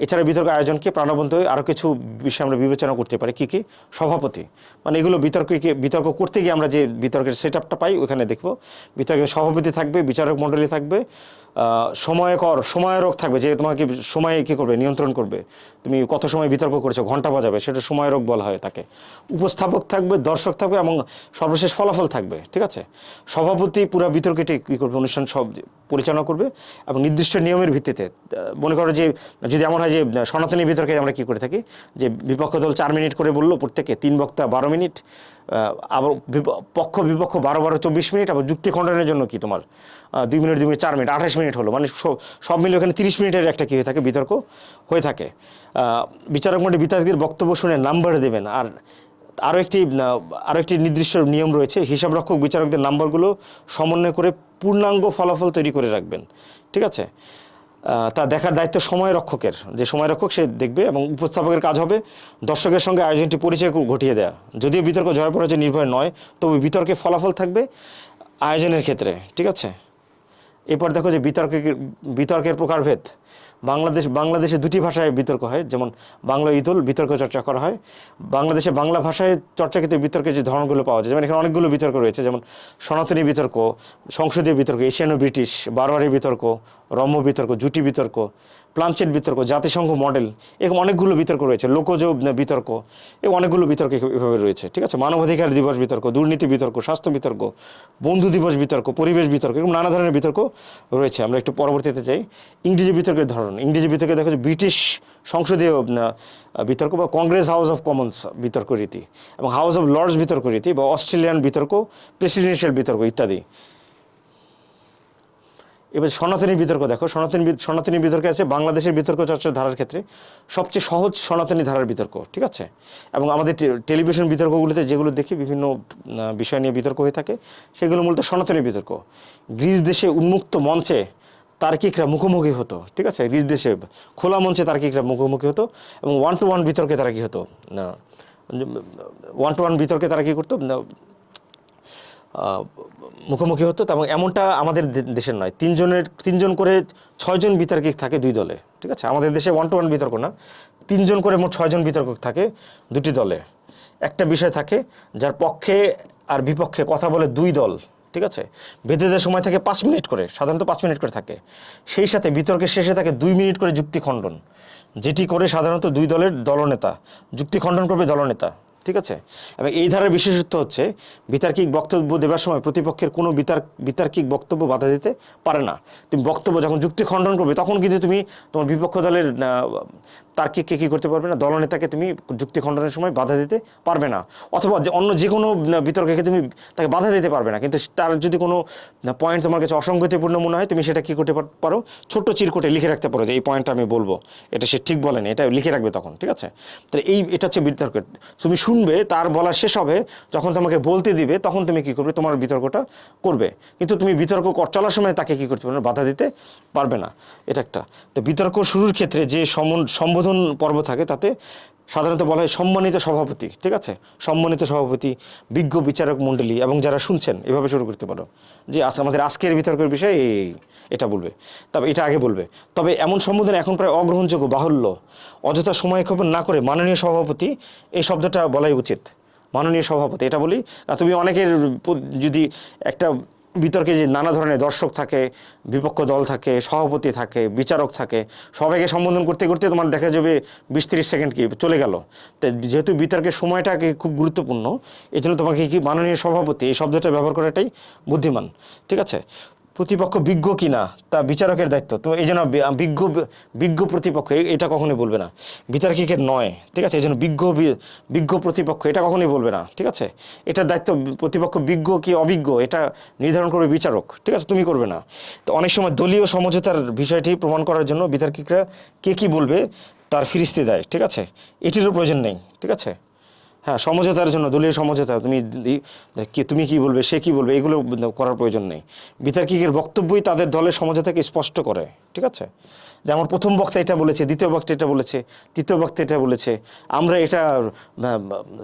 Speaker 1: এছাড়া বিতর্ক আয়োজনকে প্রাণবন্ত হয়ে আরও কিছু বিষয় আমরা বিবেচনা করতে পারি। কী কী? সভাপতি, মানে এগুলো বিতর্ক করতে গিয়ে আমরা যে বিতর্কের সেট আপটা পাই ওখানে দেখব। বিতর্কের সভাপতি থাকবে, বিচারক মণ্ডলী থাকবে, সময়রক থাকবে, যে তোমাকে সময়ে কী করবে, নিয়ন্ত্রণ করবে, তুমি কত সময় বিতর্ক করেছো, ঘন্টা বাজাবে, সেটা সময়রক বলা হয় তাকে। উপস্থাপক থাকবে, দর্শক থাকবে এবং সর্বশেষ ফলাফল থাকবে। ঠিক আছে, সভাপতি পুরো বিতর্কটি কী করবে, অনুষ্ঠান সব পরিচালনা করবে এবং নির্দিষ্ট নিয়মের ভিত্তিতে। মনে করো যে যদি এমন হয় যে সনাতনী বিতর্কে আমরা কী করে থাকি, যে বিপক্ষ দল 4 মিনিট করে বললো, প্রত্যেকে 3 বক্তা 12 মিনিট, আবার পক্ষ বিপক্ষ 12 24 মিনিট, আবার যুক্তি খণ্ডনের জন্য কি তোমার 2 মিনিট 2 মিনিট 4 মিনিট 28 মিনিট হলো, মানে সব মিলে ওখানে 30 মিনিটের একটা কী হয়ে থাকে, বিতর্ক হয়ে থাকে। বিচারক মণ্ডলী বিতর্কের বক্তব্য শুনে নাম্বার দেবেন। আর আরও একটি নির্দিষ্ট নিয়ম রয়েছে, হিসাবরক্ষক বিচারকদের নাম্বারগুলো সমন্বয় করে পূর্ণাঙ্গ ফলাফল তৈরি করে রাখবেন। ঠিক আছে, তা দেখার দায়িত্ব সময়রক্ষকের, যে সময়রক্ষক সে দেখবে, এবং উপস্থাপকের কাজ হবে দর্শকের সঙ্গে আয়োজনটি পরিচয় ঘটিয়ে দেওয়া। যদিও বিতর্ক জয় পরাজয় নির্ভর নয়, তবে বিতর্কে ফলাফল থাকবে আয়োজনের ক্ষেত্রে। ঠিক আছে, এরপর দেখো যে বিতর্কের প্রকারভেদ। বাংলাদেশে 2টি ভাষায় বিতর্ক হয়, যেমন বাংলা ঈদুল বিতর্ক চর্চা করা হয়। বাংলাদেশে বাংলা ভাষায় চর্চাকৃত বিতর্কের যে ধরনগুলো পাওয়া যায়, যেমন এখানে অনেকগুলো বিতর্ক রয়েছে, যেমন সনাতনী বিতর্ক, সংসদীয় বিতর্ক, এশিয়ান ও ব্রিটিশ, বারোয়ারি বিতর্ক, রম্য বিতর্ক, জুটি বিতর্ক, প্লানচেট বিতর্ক, জাতিসংঘ মডেল, এরকম অনেকগুলো বিতর্ক রয়েছে। লোকজ বিতর্ক, এবং অনেকগুলো বিতর্ক এভাবে রয়েছে। ঠিক আছে, মানবাধিকার দিবস বিতর্ক, দুর্নীতি বিতর্ক, স্বাস্থ্য বিতর্ক, বন্ধু দিবস বিতর্ক, পরিবেশ বিতর্ক, এরকম নানা ধরনের বিতর্ক রয়েছে। আমরা একটু পরবর্তীতে যাই। ইংরেজি বিতর্কের ধরন। ইংরেজি বিতর্কে দেখো যে ব্রিটিশ সংসদীয় বিতর্ক বা কংগ্রেস হাউস অফ কমন্স বিতর্ক রীতি, এবং হাউস অফ লর্ডস বিতর্ক রীতি, বা অস্ট্রেলিয়ান বিতর্ক, প্রেসিডেন্সিয়াল বিতর্ক ইত্যাদি। এবার সনাতনী বিতর্ক দেখো। সনাতনী বিতর্কে আছে বাংলাদেশের বিতর্ক চর্চার ধারার ক্ষেত্রে সবচেয়ে সহজ সনাতনী ধারার বিতর্ক। ঠিক আছে, এবং আমাদের টেলিভিশন বিতর্কগুলিতে যেগুলো দেখি বিভিন্ন বিষয় নিয়ে বিতর্ক হয়ে থাকে, সেগুলো মূলত সনাতনী বিতর্ক। গ্রিস দেশে উন্মুক্ত মঞ্চে তার্কিকরা মুখোমুখি হতো। ঠিক আছে, গ্রিস দেশে খোলা মঞ্চে তার্কিকরা মুখোমুখি হতো, এবং 1-to-1 বিতর্কে তারা কী হতো, 1-to-1 বিতর্কে তারা কী করতো, মুখোমুখি হতো। এবং এমনটা আমাদের দেশের নয়, 3জন করে 6জন বিতর্কিক থাকে 2 দলে। ঠিক আছে, আমাদের দেশে 1-to-1 বিতর্ক না, 3জন করে মোট 6জন বিতর্কক থাকে 2টি দলে। একটা বিষয় থাকে যার পক্ষে আর বিপক্ষে কথা বলে 2 দল। ঠিক আছে, বেঁধে সময় থাকে 5 মিনিট করে, সাধারণত 5 মিনিট করে থাকে। সেই সাথে বিতর্কের শেষে থাকে 2 মিনিট করে যুক্তি খণ্ডন, যেটি করে সাধারণত 2 দলের দলনেতা। যুক্তি খণ্ডন করবে দলনেতা। ঠিক আছে, এবং এই ধারার বিশেষত্ব হচ্ছে বিতার্কিক বক্তব্য দেওয়ার সময় প্রতিপক্ষের কোনো বিতার্কিক বক্তব্য বাধা দিতে পারে না। তুমি বক্তব্য যখন যুক্তি খণ্ডন করবে, তখন কিন্তু তুমি তোমার বিপক্ষ দলের তার্কিককে কী করতে পারবে না, দলনেতাকে তুমি যুক্তি খণ্ডনের সময় বাধা দিতে পারবে না। অথবা অন্য যে কোনো বিতর্ককে তুমি তাকে বাধা দিতে পারবে না, কিন্তু তার যদি কোনো পয়েন্ট তোমার কাছে অসঙ্গতিপূর্ণ মনে হয়, তুমি সেটা কী করতে পারো, ছোট্ট চিরকুটে লিখে রাখতে পারো যে এই পয়েন্টটা আমি বলবো, এটা সে ঠিক বলেনি, এটা লিখে রাখবে তখন। ঠিক আছে, তাহলে এটা হচ্ছে বিতর্ক। তুমি শুনবে, তার বলা শেষ হবে, যখন তোমাকে বলতে দিবে তখন তুমি কী করবে, তোমার বিতর্কটা করবে। কিন্তু তুমি বিতর্ক চলার সময় তাকে কী করতে পারবে না, বাধা দিতে পারবে না। এটা একটা। তো বিতর্ক শুরুর ক্ষেত্রে যে সম্বোধন পর্ব থাকে, তাতে সাধারণত বলা হয় সম্মানিত সভাপতি। ঠিক আছে, সম্মানিত সভাপতি, বিজ্ঞ বিচারক মণ্ডলী, এবং যারা শুনছেন, এভাবে শুরু করতে পারো যে আমাদের আজকের বিতর্কের বিষয়ে এটা বলবে, তবে এটা আগে বলবে। তবে এমন সম্বোধন এখন প্রায় অগ্রহণযোগ্য, বাহুল্য। অযথা সময় ক্ষেপণ না করে মাননীয় সভাপতি এই শব্দটা বলাই উচিত। মাননীয় সভাপতি এটা বলি। তুমি অনেকের যদি একটা বিতর্কে যে নানা ধরনের দর্শক থাকে, বিপক্ষ দল থাকে, সভাপতি থাকে, বিচারক থাকে, সবাইকে সম্বোধন করতে করতে তোমার দেখা যাবে 20-30 সেকেন্ড কি চলে গেল। তো যেহেতু বিতর্কের সময়টাকে খুব গুরুত্বপূর্ণ, এই জন্য তোমাকে কি মাননীয় সভাপতি এই শব্দটা ব্যবহার করাটাই বুদ্ধিমান। ঠিক আছে, প্রতিপক্ষ বিজ্ঞ কিনা তা বিচারকের দায়িত্ব। তো এই জন্য বিজ্ঞ প্রতিপক্ষ এটা কখনোই বলবে না, বিতার্কিকের নয়। ঠিক আছে, এই জন্য বিজ্ঞ প্রতিপক্ষ এটা কখনোই বলবে না। ঠিক আছে, এটার দায়িত্ব প্রতিপক্ষ বিজ্ঞ কি অবিজ্ঞ এটা নির্ধারণ করবে বিচারক। ঠিক আছে, তুমি করবে না। তো অনেক সময় দলীয় সমঝোতার বিষয়টি প্রমাণ করার জন্য বিতার্কিকরা কে কী বলবে তার ফিরিস্তি দেয়। ঠিক আছে, এটিরও প্রয়োজন নেই। ঠিক আছে, হ্যাঁ, সমঝোতার জন্য দলীয় সমঝোতা, তুমি কি বলবে, সে কি বলবে, এগুলো করার প্রয়োজন নেই। বিতার্কিকের বক্তব্যই তাদের দলের সমঝোতাকে স্পষ্ট করে, ঠিক আছে? যেমন প্রথম বক্তা এটা বলেছে, দ্বিতীয় বক্তা এটা বলেছে, তৃতীয় বক্তা এটা বলেছে, আমরা এটা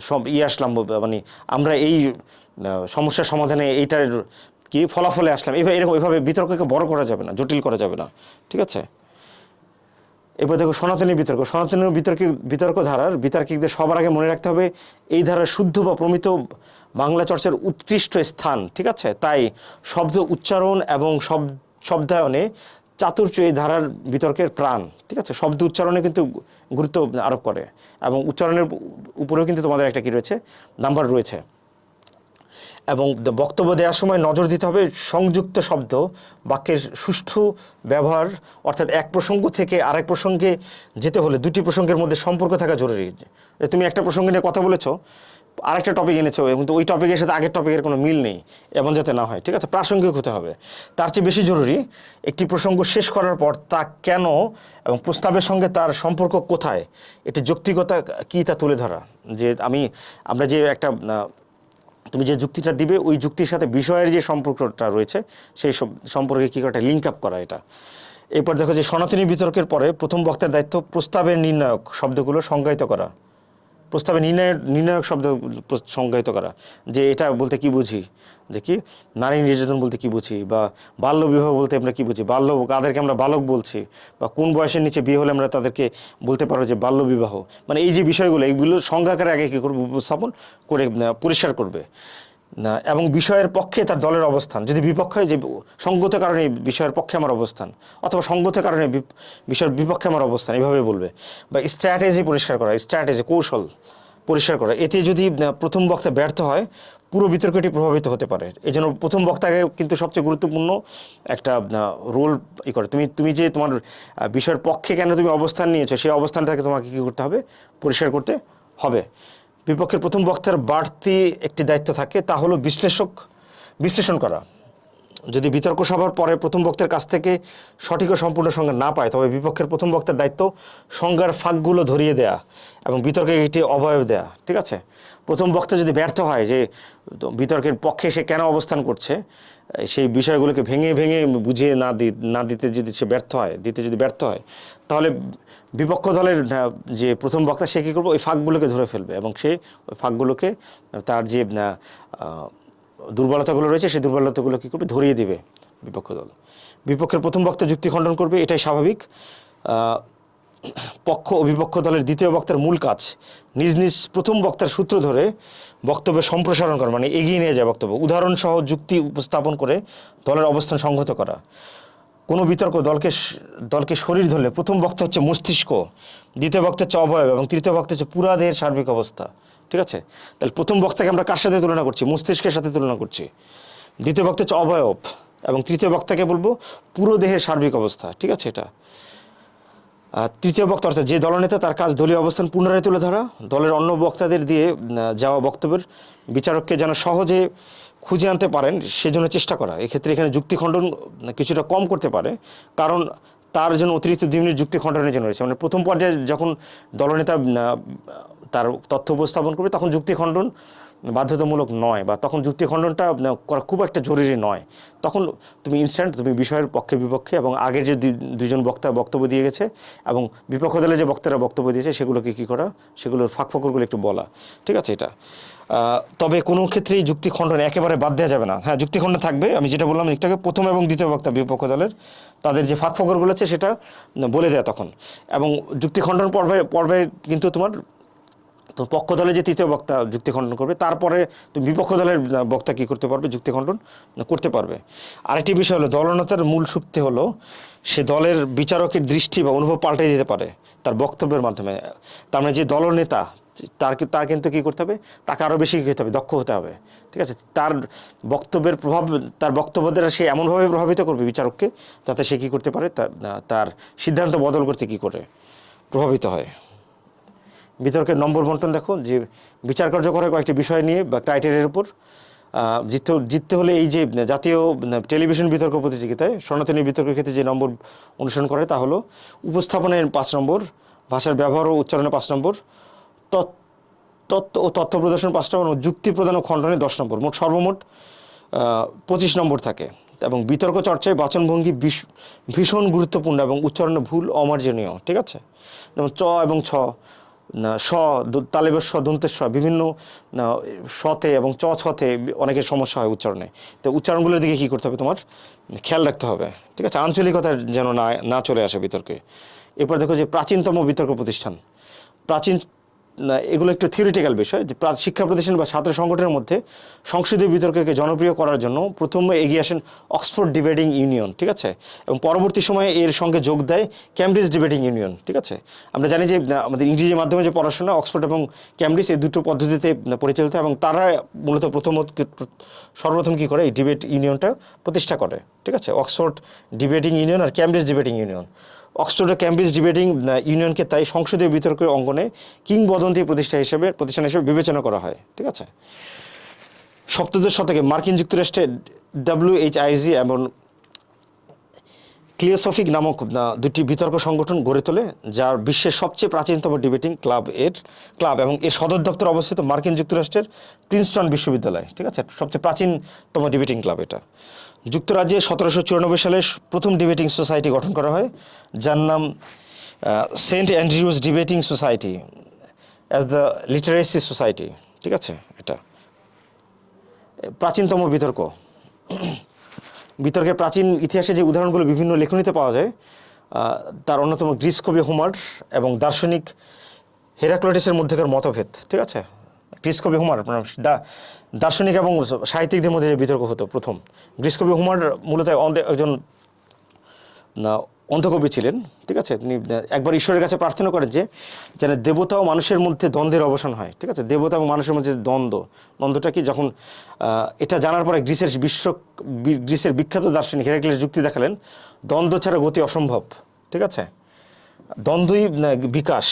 Speaker 1: সব আসলাম, মানে আমরা এই সমস্যার সমাধানে এইটার কি ফলাফলে আসলাম, এরকম এভাবে বিতর্ককে বড় করা যাবে না, জটিল করা যাবে না, ঠিক আছে? এবার দেখো সনাতনী বিতর্ক। সনাতনী বিতর্ক ধারার বিতার্কিকদের সবার আগে মনে রাখতে হবে এই ধারার শুদ্ধ বা প্রমিত বাংলা চর্চার উৎকৃষ্ট স্থান, ঠিক আছে? তাই শব্দ উচ্চারণ এবং শব্দায়নে চাতুর্য এই ধারার বিতর্কের প্রাণ, ঠিক আছে? শব্দ উচ্চারণে কিন্তু গুরুত্ব আরোপ করে এবং উচ্চারণের উপরেও কিন্তু তোমাদের একটা কি রয়েছে, নাম্বার রয়েছে। এবং বক্তব্য দেওয়ার সময় নজর দিতে হবে সংযুক্ত শব্দ বাক্যের সুষ্ঠু ব্যবহার, অর্থাৎ এক প্রসঙ্গ থেকে আরেক প্রসঙ্গে যেতে হলে দুটি প্রসঙ্গের মধ্যে সম্পর্ক থাকা জরুরি। তুমি একটা প্রসঙ্গ নিয়ে কথা বলেছো, আরেকটা টপিক এনেছো, কিন্তু ওই টপিকের সাথে আগের টপিকের কোনো মিল নেই, এমন যাতে না হয়, ঠিক আছে? প্রাসঙ্গিক হতে হবে। তার চেয়ে বেশি জরুরি একটি প্রসঙ্গ শেষ করার পর তা কেন এবং প্রস্তাবের সঙ্গে তার সম্পর্ক কোথায়, এটি যৌক্তিকতা কী তা তুলে ধরা। যে আমরা যে একটা তুমি যে যুক্তিটা দিবে ওই যুক্তির সাথে বিষয়ের যে সম্পর্কটা রয়েছে সেই সম্পর্কে কী করে লিঙ্ক আপ করা এটা। এরপর দেখো যে সনাতনী বিতর্কের পরে প্রথম বক্তার দায়িত্ব প্রস্তাবের নির্ণায়ক শব্দগুলো সংজ্ঞায়িত করা, প্রস্তাবে নির্ণায়ক শব্দ সংজ্ঞায়িত করা, যে এটা বলতে কি বুঝি, যে কি নারী নির্যাতন বলতে কি বুঝি, বা বাল্য বিবাহ বলতে আমরা কি বুঝি, কাদেরকে আমরা বালক বলছি, বা কোন বয়সের নিচে বিয়ে হলে আমরা তাদেরকে বলতে পারো যে বাল্য বিবাহ, মানে এই যে বিষয়গুলো এইগুলো সংজ্ঞাকারে আগে কী করবে, উপস্থাপন করে পরিষ্কার করবে না। এবং বিষয়ের পক্ষে তার দলের অবস্থান, যদি বিপক্ষ হয় যে সঙ্গত কারণে বিষয়ের পক্ষে আমার অবস্থান, অথবা সঙ্গত কারণে বিষয়ের বিপক্ষে আমার অবস্থান, এভাবে বলবে। বা স্ট্র্যাটেজি পরিষ্কার করা, স্ট্র্যাটেজি কৌশল পরিষ্কার করা। এতে যদি প্রথম বক্তা ব্যর্থ হয় পুরো বিতর্কটি প্রভাবিত হতে পারে। এই জন্য প্রথম বক্তাকে কিন্তু সবচেয়ে গুরুত্বপূর্ণ একটা রোল করে। তুমি যে তোমার বিষয়ের পক্ষে কেন তুমি অবস্থান নিয়েছো সেই অবস্থানটাকে তোমাকে কী করতে হবে, পরিষ্কার করতে হবে। বিপক্ষের প্রথম বক্তার বাড়তি একটি দায়িত্ব থাকে, তা হলো বিশ্লেষণ করা। যদি বিতর্ক সভার পরে প্রথম বক্তার কাছ থেকে সঠিক ও সম্পূর্ণ সংজ্ঞা না পায় তবে বিপক্ষের প্রথম বক্তার দায়িত্ব সংজ্ঞার ফাঁকগুলো ধরিয়ে দেয়া এবং বিতর্কে এটি অবয়ব দেয়া, ঠিক আছে? প্রথম বক্তা যদি ব্যর্থ হয় যে বিতর্কের পক্ষে সে কেন অবস্থান করছে সেই বিষয়গুলোকে ভেঙে ভেঙে বুঝিয়ে না দিতে যদি সে ব্যর্থ হয় তাহলে বিপক্ষ দলের যে প্রথম বক্তা সে কী করবে, ওই ফাঁকগুলোকে ধরে ফেলবে এবং সে ওই ফাঁকগুলোকে তার যে দুর্বলতাগুলো রয়েছে সেই দুর্বলতাগুলো কী করবে, ধরিয়ে দিবে বিপক্ষ দল। বিপক্ষের প্রথম বক্তা যুক্তি খণ্ডন করবে, এটাই স্বাভাবিক। পক্ষ ও বিপক্ষ দলের দ্বিতীয় বক্তার মূল কাজ নিজ নিজ প্রথম বক্তার সূত্র ধরে বক্তব্যের সম্প্রসারণ করা, মানে এগিয়ে নিয়ে যায় বক্তব্য, উদাহরণসহ যুক্তি উপস্থাপন করে দলের অবস্থান সংহত করা। কোনো বিতর্ক দলকে শরীর ধরলে প্রথম বক্তা হচ্ছে মস্তিষ্ক, দ্বিতীয় বক্তা হচ্ছে অবয়ব এবং তৃতীয় বক্তা হচ্ছে পুরা দেহের সার্বিক অবস্থা, ঠিক আছে? তাহলে প্রথম বক্তাকে আমরা কার সাথে তুলনা করছি, মস্তিষ্কের সাথে তুলনা করছি। দ্বিতীয় বক্তা হচ্ছে অবয়ব এবং তৃতীয় বক্তাকে বলবো পুরো দেহের সার্বিক অবস্থা, ঠিক আছে? এটা তৃতীয় বক্তা অর্থাৎ যে দলনেতা তার কাজ দলীয় অবস্থান পুনরায় তুলে ধরা, দলের অন্য বক্তাদের দিয়ে যাওয়া বক্তব্যের বিচারককে যেন সহজে খুঁজে আনতে পারেন সেজন্য চেষ্টা করা। এক্ষেত্রে এখানে যুক্তি খণ্ডন কিছুটা কম করতে পারে, কারণ তার জন্য অতিরিক্ত 2 মিনিট যুক্তি খণ্ডনের জন্য রয়েছে। মানে প্রথম পর্যায়ে যখন দলনেতা তার তথ্য উপস্থাপন করবে তখন যুক্তি খণ্ডন বাধ্যতামূলক নয়, বা তখন যুক্তি খণ্ডনটা করা খুব একটা জরুরি নয়। তখন তুমি ইনস্ট্যান্ট তুমি বিষয়ের পক্ষে বিপক্ষে এবং আগের যে দুজন বক্তা বক্তব্য দিয়ে গেছে এবং বিপক্ষ দলে যে বক্তারা বক্তব্য দিয়েছে সেগুলোকে কী করা, সেগুলোর ফাঁকফোকরগুলো একটু বলা, ঠিক আছে? এটা তবে কোনো ক্ষেত্রেই যুক্তি খণ্ডন একেবারে বাদ দেওয়া যাবে না। হ্যাঁ, যুক্তি খণ্ডন থাকবে, আমি যেটা বললাম একটাকে প্রথম এবং দ্বিতীয় বক্তা বিপক্ষ দলের তাদের যে ফাঁকফোকরগুলো আছে সেটা বলে দেয়া তখন। এবং যুক্তি খণ্ডন পর্বে কিন্তু তোমার পক্ষ দলে যে তৃতীয় বক্তা যুক্তি খণ্ডন করবে তারপরে তুমি বিপক্ষ দলের বক্তা কী করতে পারবে, যুক্তি খণ্ডন করতে পারবে। আরেকটি বিষয় হলো দলনেতার মূল শক্তি হলো সে দলের বিচারকের দৃষ্টি বা অনুভব পাল্টে দিতে পারে তার বক্তব্যের মাধ্যমে। তার মানে যে দলনেতা তার কিন্তু কী করতে হবে, তাকে আরও বেশি কী হতে হবে, দক্ষ হতে হবে, ঠিক আছে? তার বক্তব্যের প্রভাব, তার বক্তব্য দ্বারা সে এমনভাবে প্রভাবিত করবে বিচারককে যাতে সে কী করতে পারে, তার সিদ্ধান্ত বদল করতে কী করে প্রভাবিত হয়। বিতর্কের নম্বর বন্টন দেখো যে বিচার কার্যকর হয় কয়েকটি বিষয় নিয়ে বা ক্রাইটেরিয়ার উপর। জিততে হলে এই যে জাতীয় টেলিভিশন বিতর্ক প্রতিযোগিতায় সনাতনী বিতর্কের ক্ষেত্রে যে নম্বর অনুসরণ করে তা হলো উপস্থাপনের 5 নম্বর, ভাষার ব্যবহার ও উচ্চারণে 5 নম্বর, তত্ত্ব ও তথ্য প্রদর্শন 5 নম্বর, যুক্তি প্রদান ও খণ্ডনে 10 নম্বর, মোট সর্বমোট 25 নম্বর থাকে। এবং বিতর্ক চর্চায় বাচনভঙ্গি ভীষণ গুরুত্বপূর্ণ এবং উচ্চারণে ভুল অমার্জনীয়, ঠিক আছে? যেমন চ এবং ছ, স, তালেবের স, দন্তের স, বিভিন্ন সতে এবং চ ছতে অনেকের সমস্যা হয় উচ্চারণে। তো উচ্চারণগুলোর দিকে কী করতে হবে, তোমার খেয়াল রাখতে হবে, ঠিক আছে? আঞ্চলিকতা যেন না চলে আসে বিতর্কে। এরপর দেখো যে প্রাচীনতম বিতর্ক প্রতিষ্ঠান, প্রাচীন এগুলো একটু থিওরিটিক্যাল বিষয়, যে শিক্ষা প্রতিষ্ঠান বা ছাত্র সংগঠনের মধ্যে সংসদীয় বিতর্ককে জনপ্রিয় করার জন্য প্রথমে এগিয়ে আসেন অক্সফোর্ড ডিবেটিং ইউনিয়ন, ঠিক আছে? এবং পরবর্তী সময়ে এর সঙ্গে যোগ দেয় ক্যামব্রিজ ডিবেটিং ইউনিয়ন, ঠিক আছে? আমরা জানি যে আমাদের ইংরেজি মাধ্যমে যে পড়াশোনা, অক্সফোর্ড এবং ক্যামব্রিজ এই দুটো পদ্ধতিতে পরিচালিত, এবং তারা মূলত সর্বপ্রথম কী করে, এই ডিবেট ইউনিয়নটা প্রতিষ্ঠা করে, ঠিক আছে? অক্সফোর্ড ডিবেটিং ইউনিয়ন আর ক্যামব্রিজ ডিবেটিং ইউনিয়ন। অক্সফোর্ড ও ক্যামব্রিজ ডিবেটিং ইউনিয়নকে তাই সংসদীয় বিতর্কের অঙ্গনে কিংবদন্তি প্রতিষ্ঠান হিসেবে বিবেচনা করা হয়, ঠিক আছে? সপ্তদশ শতকে মার্কিন যুক্তরাষ্ট্রে WHIG এবং ক্লিওসফিক নামক দুটি বিতর্ক সংগঠন গড়ে তোলে, যার বিশ্বের সবচেয়ে প্রাচীনতম ডিবেটিং ক্লাব এবং এর সদর দপ্তর অবস্থিত মার্কিন যুক্তরাষ্ট্রের প্রিন্সটন বিশ্ববিদ্যালয়, ঠিক আছে? সবচেয়ে প্রাচীনতম ডিবেটিং ক্লাব এটা। যুক্তরাজ্যে 1794 সালে প্রথম ডিবেটিং সোসাইটি গঠন করা হয়, যার নাম Saint Andrews debating society as the literacy society, ঠিক আছে? এটা প্রাচীনতম বিতর্কের প্রাচীন ইতিহাসে যে উদাহরণগুলো বিভিন্ন লেখনীতে পাওয়া যায়, তার অন্যতম গ্রিস কবি হোমার এবং দার্শনিক হেরাক্লিটাসের মধ্যেকার মতভেদ, ঠিক আছে? গ্রিস কবি হোমার, দার্শনিক এবং সাহিত্যিকদের মধ্যে যে বিতর্ক হতো প্রথম, গ্রিস কবি হোমার মূলত একজন অন্ধকবি ছিলেন, ঠিক আছে? তিনি একবার ঈশ্বরের কাছে প্রার্থনা করেন যে যেন দেবতা ও মানুষের মধ্যে দ্বন্দ্বের অবসান হয়, ঠিক আছে? দেবতা এবং মানুষের মধ্যে দ্বন্দ্বটা কি, যখন এটা জানার পরে গ্রিসের বিখ্যাত দার্শনিক হেরাক্লিটাস যুক্তি দেখালেন, দ্বন্দ্ব ছাড়া গতি অসম্ভব, ঠিক আছে? দ্বন্দ্বই বিকাশ,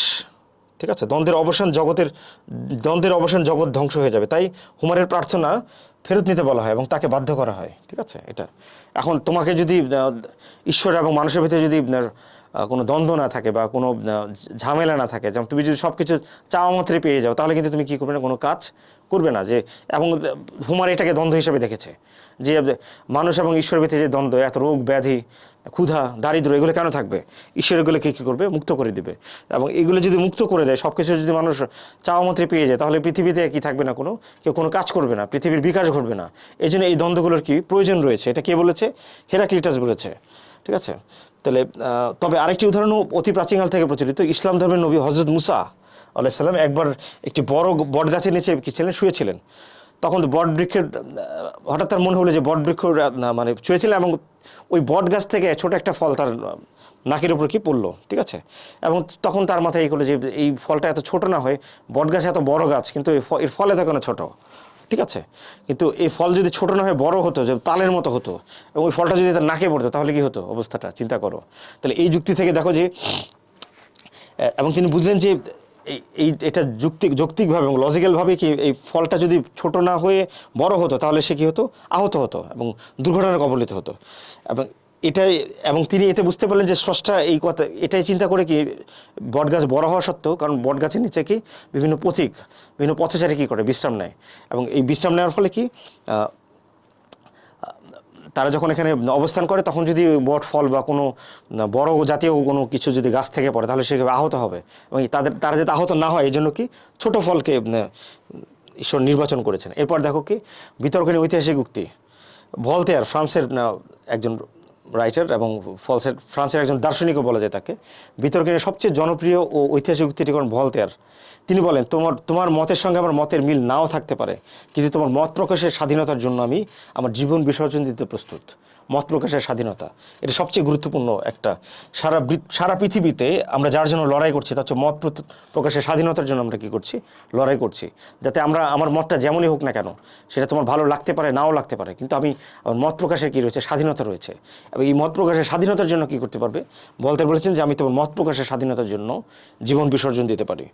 Speaker 1: ঠিক আছে? দ্বন্দ্বের অবসান জগৎ ধ্বংস হয়ে যাবে। তাই হোমারের প্রার্থনা ফেরত নিতে বলা হয় এবং তাকে বাধ্য করা হয়, ঠিক আছে? এটা এখন তোমাকে যদি ঈশ্বর এবং মানুষের ভিতরে যদি কোনো দ্বন্দ্ব না থাকে বা কোনো ঝামেলা না থাকে, যেমন তুমি যদি সব কিছু চাওয়া মাত্রে পেয়ে যাও, তাহলে কিন্তু তুমি কী করবে না, কোনো কাজ করবে না। এবং হোমার এটাকে দ্বন্দ্ব হিসেবে দেখেছে, যে মানুষ এবং ঈশ্বরের ভিতরে যে দ্বন্দ্ব, এত রোগ ব্যাধি, ক্ষুধা, দারিদ্র্য, এগুলো কেন থাকবে? ঈশ্বর এগুলোকে কী করবে, মুক্ত করে দিবে। এবং এগুলো যদি মুক্ত করে দেয়, সব কিছু যদি মানুষ চাওয়া মাত্রে পেয়ে যায়, তাহলে পৃথিবীতে কি থাকবে না, কেউ কোনো কাজ করবে না, পৃথিবীর বিকাশ ঘটবে না। এই জন্য এই দ্বন্দ্বগুলোর কি প্রয়োজন রয়েছে, এটা কে বলেছে? হেরাক্লিটাস বলেছে, ঠিক আছে? তাহলে তবে আরেকটি উদাহরণও অতি প্রাচীনকাল থেকে প্রচলিত। ইসলাম ধর্মের নবী হযরত মুসা আলাইহিস সালাম একবার একটি বড় বট গাছের নিচে শুয়েছিলেন। তখন বট বৃক্ষের হঠাৎ তার মনে হলো যে বট বৃক্ষ শুয়েছিলেন, এবং ওই বট গাছ থেকে ছোট একটা ফল তার নাকের উপর কি পড়লো, ঠিক আছে? এবং তখন তার মাথায় এই করলো যে এই ফলটা এত ছোট না হয়, বট গাছ এত বড় গাছ, কিন্তু এর ফল এত কেন ছোট, ঠিক আছে? কিন্তু এই ফল যদি ছোট না হয়ে বড় হতো, যে তালের মতো হতো, এবং ওই ফলটা যদি তার নাকে পড়তো, তাহলে কি হতো অবস্থাটা, চিন্তা করো। তাহলে এই যুক্তি থেকে দেখো যে, এবং তিনি বুঝলেন যে এটা যৌক্তিকভাবে এবং লজিক্যালভাবে কি এই ফলটা যদি ছোট না হয়ে বড় হতো, তাহলে সে কী হতো, আহত হতো এবং দুর্ঘটনার কবলিত হতো। এবং তিনি এতে বুঝতে পারলেন যে স্রষ্টা এই কথা, এটাই চিন্তা করে কি বটগাছ বড় হওয়া সত্ত্বেও, কারণ বটগাছের নিচে কি বিভিন্ন পথচারী কী করে, বিশ্রাম নেয়, এবং এই বিশ্রাম নেওয়ার ফলে কি তারা যখন এখানে অবস্থান করে, তখন যদি বট ফল বা কোনো বড় জাতীয় কোনো কিছু যদি গাছ থেকে পড়ে, তাহলে সে আহত হবে, এবং তারা যাতে আহত না হয় এই জন্য কি ছোট ফলকে ঈশ্বর নির্বাচন করেছেন। এরপর দেখো কি বিতর্কের ঐতিহাসিক উক্তি, ভলতেয়ার ফ্রান্সের একজন রাইটার এবং ফ্রান্সের একজন দার্শনিকও বলা যায় তাকে। বিতর্কের সবচেয়ে জনপ্রিয় ও ঐতিহাসিক উক্তিটি করেন ভলতেয়ার। তিনি বলেন, তোমার মতের সঙ্গে আমার মতের মিল নাও থাকতে পারে, কিন্তু তোমার মত প্রকাশের স্বাধীনতার জন্য আমি আমার জীবন বিসর্জন দিতে প্রস্তুত। মত প্রকাশের স্বাধীনতা এটা সবচেয়ে গুরুত্বপূর্ণ একটা। সারা পৃথিবীতে আমরা যার জন্য লড়াই করছি, তা হচ্ছে মত প্রকাশের স্বাধীনতার জন্য আমরা কী করছি, লড়াই করছি। যাতে আমার মতটা যেমনই হোক না কেন, সেটা তোমার ভালো লাগতে পারে, নাও লাগতে পারে, কিন্তু আমার মত প্রকাশের কী রয়েছে, স্বাধীনতা রয়েছে। এবং এই মত প্রকাশের স্বাধীনতার জন্য কী করতে পারবে, বলেছেন যে আমি তোমার মত প্রকাশের স্বাধীনতার জন্য জীবন বিসর্জন দিতে পারি।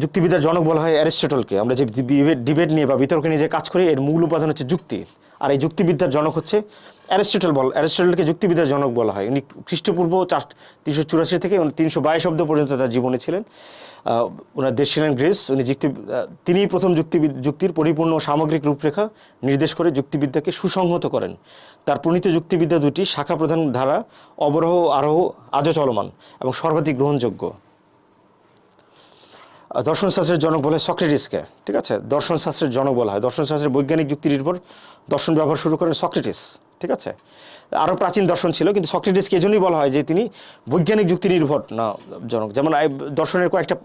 Speaker 1: যুক্তিবিদ্যার জনক বলা হয় অ্যারিস্টটলকে। আমরা যে ডিবেট নিয়ে বা বিতর্ক নিয়ে যে কাজ করি, এর মূল উপাদান হচ্ছে যুক্তি, আর এই যুক্তিবিদ্যার জনক হচ্ছে অ্যারিস্টটলকে যুক্তিবিদ্যার জনক বলা হয়। উনি খ্রিস্টপূর্ব 384 থেকে 322 অব্দ পর্যন্ত তার জীবনে ছিলেন। ওনার দেশ ছিলেন গ্রিস। তিনিই প্রথম যুক্তির পরিপূর্ণ সামগ্রিক রূপরেখা নির্দেশ করে যুক্তিবিদ্যাকে সুসংহত করেন। তার প্রণীত যুক্তিবিদ্যা দুটি শাখা প্রধান ধারা অবরোহ আরোহ আজও চলমান এবং সর্বাধিক গ্রহণযোগ্য। দর্শনশাস্ত্রের জনক বলা হয় সক্রেটিসকে, ঠিক আছে? দর্শনশাস্ত্রের জনক বলা হয়। দর্শনশাস্ত্রের বৈজ্ঞানিক যুক্তি নির্ভর দর্শন ব্যবহার শুরু করেন সক্রেটিস, ঠিক আছে? আরও প্রাচীন দর্শন ছিল, কিন্তু সক্রেটিসকে এজন্যই বলা হয় যে তিনি বৈজ্ঞানিক যুক্তি নির্ভর না জনক। যেমন দর্শনের কয়েকটা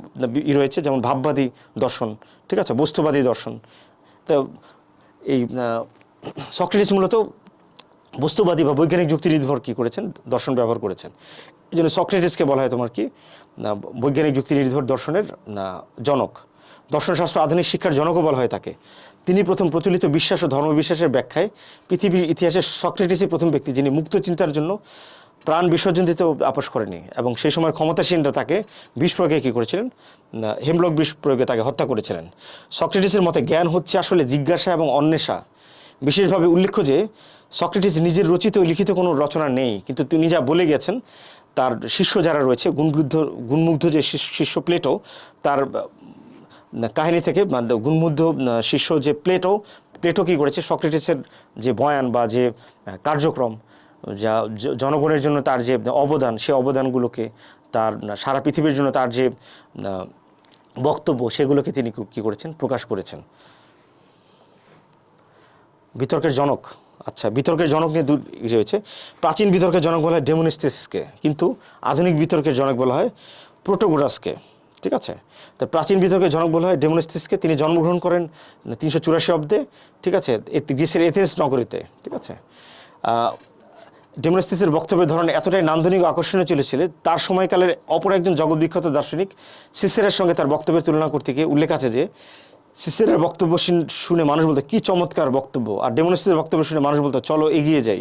Speaker 1: রয়েছে, যেমন ভাববাদী দর্শন, ঠিক আছে, বস্তুবাদী দর্শন। তো এই সক্রেটিস মূলত বস্তুবাদী বা বৈজ্ঞানিক যুক্তি নির্ভর কী করেছেন, দর্শন ব্যবহার করেছেন। এই জন্য সক্রেটিসকে বলা হয় তোমার কি বৈজ্ঞানিক যুক্তি নির্ভর দর্শনের জনক। দর্শনশাস্ত্র আধুনিক শিক্ষার জনকও বলা হয় তাকে। তিনি প্রথম প্রচলিত বিশ্বাস ও ধর্মবিশ্বাসের ব্যাখ্যায় পৃথিবীর ইতিহাসে সক্রেটিসই প্রথম ব্যক্তি যিনি মুক্ত চিন্তার জন্য প্রাণ বিসর্জন দিতে আপোষ করেনি, এবং সেই সময় ক্ষমতাসীনরা তাকে বিষ প্রয়োগে কী করেছিলেন, হেমলক বিষ প্রয়োগে তাকে হত্যা করেছিলেন। সক্রেটিসের মতে জ্ঞান হচ্ছে আসলে জিজ্ঞাসা এবং অন্বেষা। বিশেষভাবে উল্লেখ্য যে সক্রেটিস নিজের রচিত ও লিখিত কোনো রচনা নেই, কিন্তু তিনি যা বলে গেছেন তার শিষ্য যারা রয়েছে, গুণমুগ্ধ যে শিষ্য প্লেটো, তার কাহিনী থেকে গুণমুগ্ধ শিষ্য যে প্লেটো কী করেছে, সক্রেটিসের যে বয়ান বা যে কার্যক্রম, যা জনগণের জন্য তার যে অবদান, সেই অবদানগুলোকে, তার সারা পৃথিবীর জন্য তার যে বক্তব্য, সেগুলোকে তিনি কী করেছেন, প্রকাশ করেছেন। বিতর্কের জনক, আচ্ছা, বিতর্কের জনক নিয়ে রয়েছে। প্রাচীন বিতর্কের জনক বলা হয় ডেমোনিস্টিসকে, কিন্তু আধুনিক বিতর্কের জনক বলা হয় প্রোটোগোরাসকে, ঠিক আছে? তো প্রাচীন বিতর্কের জনক বলা হয় ডেমোনিস্টিসকে। তিনি জন্মগ্রহণ করেন 384 অব্দে, ঠিক আছে, গ্রিসের এথেন্স নগরীতে, ঠিক আছে? ডেমোনিস্টিসের বক্তব্যের ধরন এতটাই নান্দনিক ও আকর্ষণীয় চলেছিল, তার সময়কালের অপর একজন জগৎবিখ্যাত দার্শনিক সিসেরের সঙ্গে তার বক্তব্যের তুলনা করতে গিয়ে উল্লেখ আছে যে সিসেরের বক্তব্য শুনে মানুষ বলতো কী চমৎকার বক্তব্য, আর ডেমোনিস্টিসের বক্তব্য শুনে মানুষ বলতো চলো এগিয়ে যাই।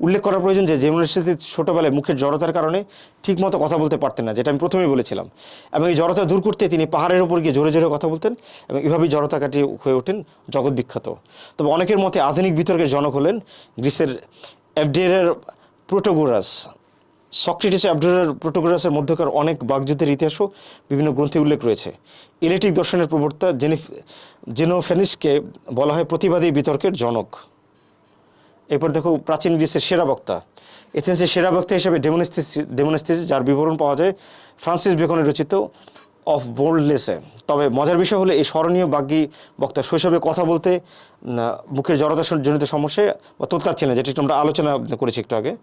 Speaker 1: উল্লেখ করা প্রয়োজন যে ডেমোনিস্টিস ছোটোবেলায় মুখের জড়তার কারণে ঠিকমতো কথা বলতে পারতেন না, যেটা আমি প্রথমেই বলেছিলাম, এবং এই জড়তা দূর করতে তিনি পাহাড়ের উপর গিয়ে জোরে জোরে কথা বলতেন, এবং এভাবেই জড়তা কাটিয়ে হয়ে ওঠেন জগৎবিখ্যাত। তবে অনেকের মতে আধুনিক বিতর্কের জনক হলেন গ্রিসের অ্যাবডেরের প্রোটোগোরাস। সক্রেটিস ও অ্যাবডেরের প্রোটোগোরাসের মধ্যকার অনেক বাকযুদ্ধের ইতিহাসও বিভিন্ন গ্রন্থে উল্লেখ রয়েছে। এলেটিক দর্শনের প্রবক্তা জেনোফেনিসকে বলা হয় প্রতিবাদী বিতর্কের জনক। এরপর দেখো প্রাচীন গ্রিসের সেরা বক্তা, এথেন্সের সেরা বক্তা হিসেবে ডেমোনিস্টিস, যার বিবরণ পাওয়া যায় ফ্রান্সিস বেকনের রচিত অফ বোল্ডনেসে। তবে মজার বিষয় হলো এই স্মরণীয় বাগ্যী বক্তা শৈশবে কথা বলতে মুখের জড়তাজনিত সমস্যায় বা তোৎকাচ্ছিলেন, যেটি আমরা আলোচনা করেছি একটু আগে।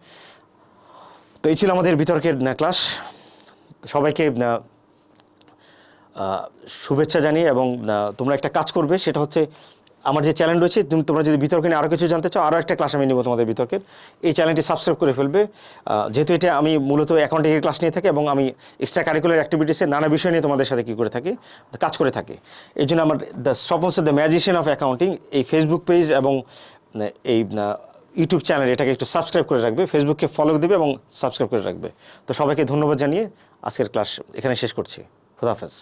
Speaker 1: তো এই ছিল আমাদের বিতর্কের ক্লাস। সবাইকে শুভেচ্ছা জানিয়ে, এবং তোমরা একটা কাজ করবে, সেটা হচ্ছে আমার যে চ্যানেল রয়েছে, তোমরা যদি বিতর্ক নিয়ে আরও কিছু জানতে চাও, আরও একটা ক্লাস আমি নেব তোমাদের বিতর্কের, এই চ্যানেলটি সাবস্ক্রাইব করে ফেলবে। যেহেতু এটা আমি মূলত অ্যাকাউন্টিংয়ের ক্লাস নিয়ে থাকি, এবং আমি এক্সট্রা কারিকুলার অ্যাক্টিভিটিসের নানা বিষয় নিয়ে তোমাদের সাথে কী করে থাকি, কাজ করে থাকি। এই জন্য আমার দ্য ম্যাজিশিয়ান অফ অ্যাকাউন্টিং এই ফেসবুক পেজ এবং এই ইউটিউব চ্যানেল, এটাকে একটু সাবস্ক্রাইব করে রাখবে, ফেসবুককে ফলো দেবে এবং সাবস্ক্রাইব করে রাখবে। তো সবাইকে ধন্যবাদ জানিয়ে আজকের ক্লাস এখানে শেষ করছি। খুদা হাফেজ।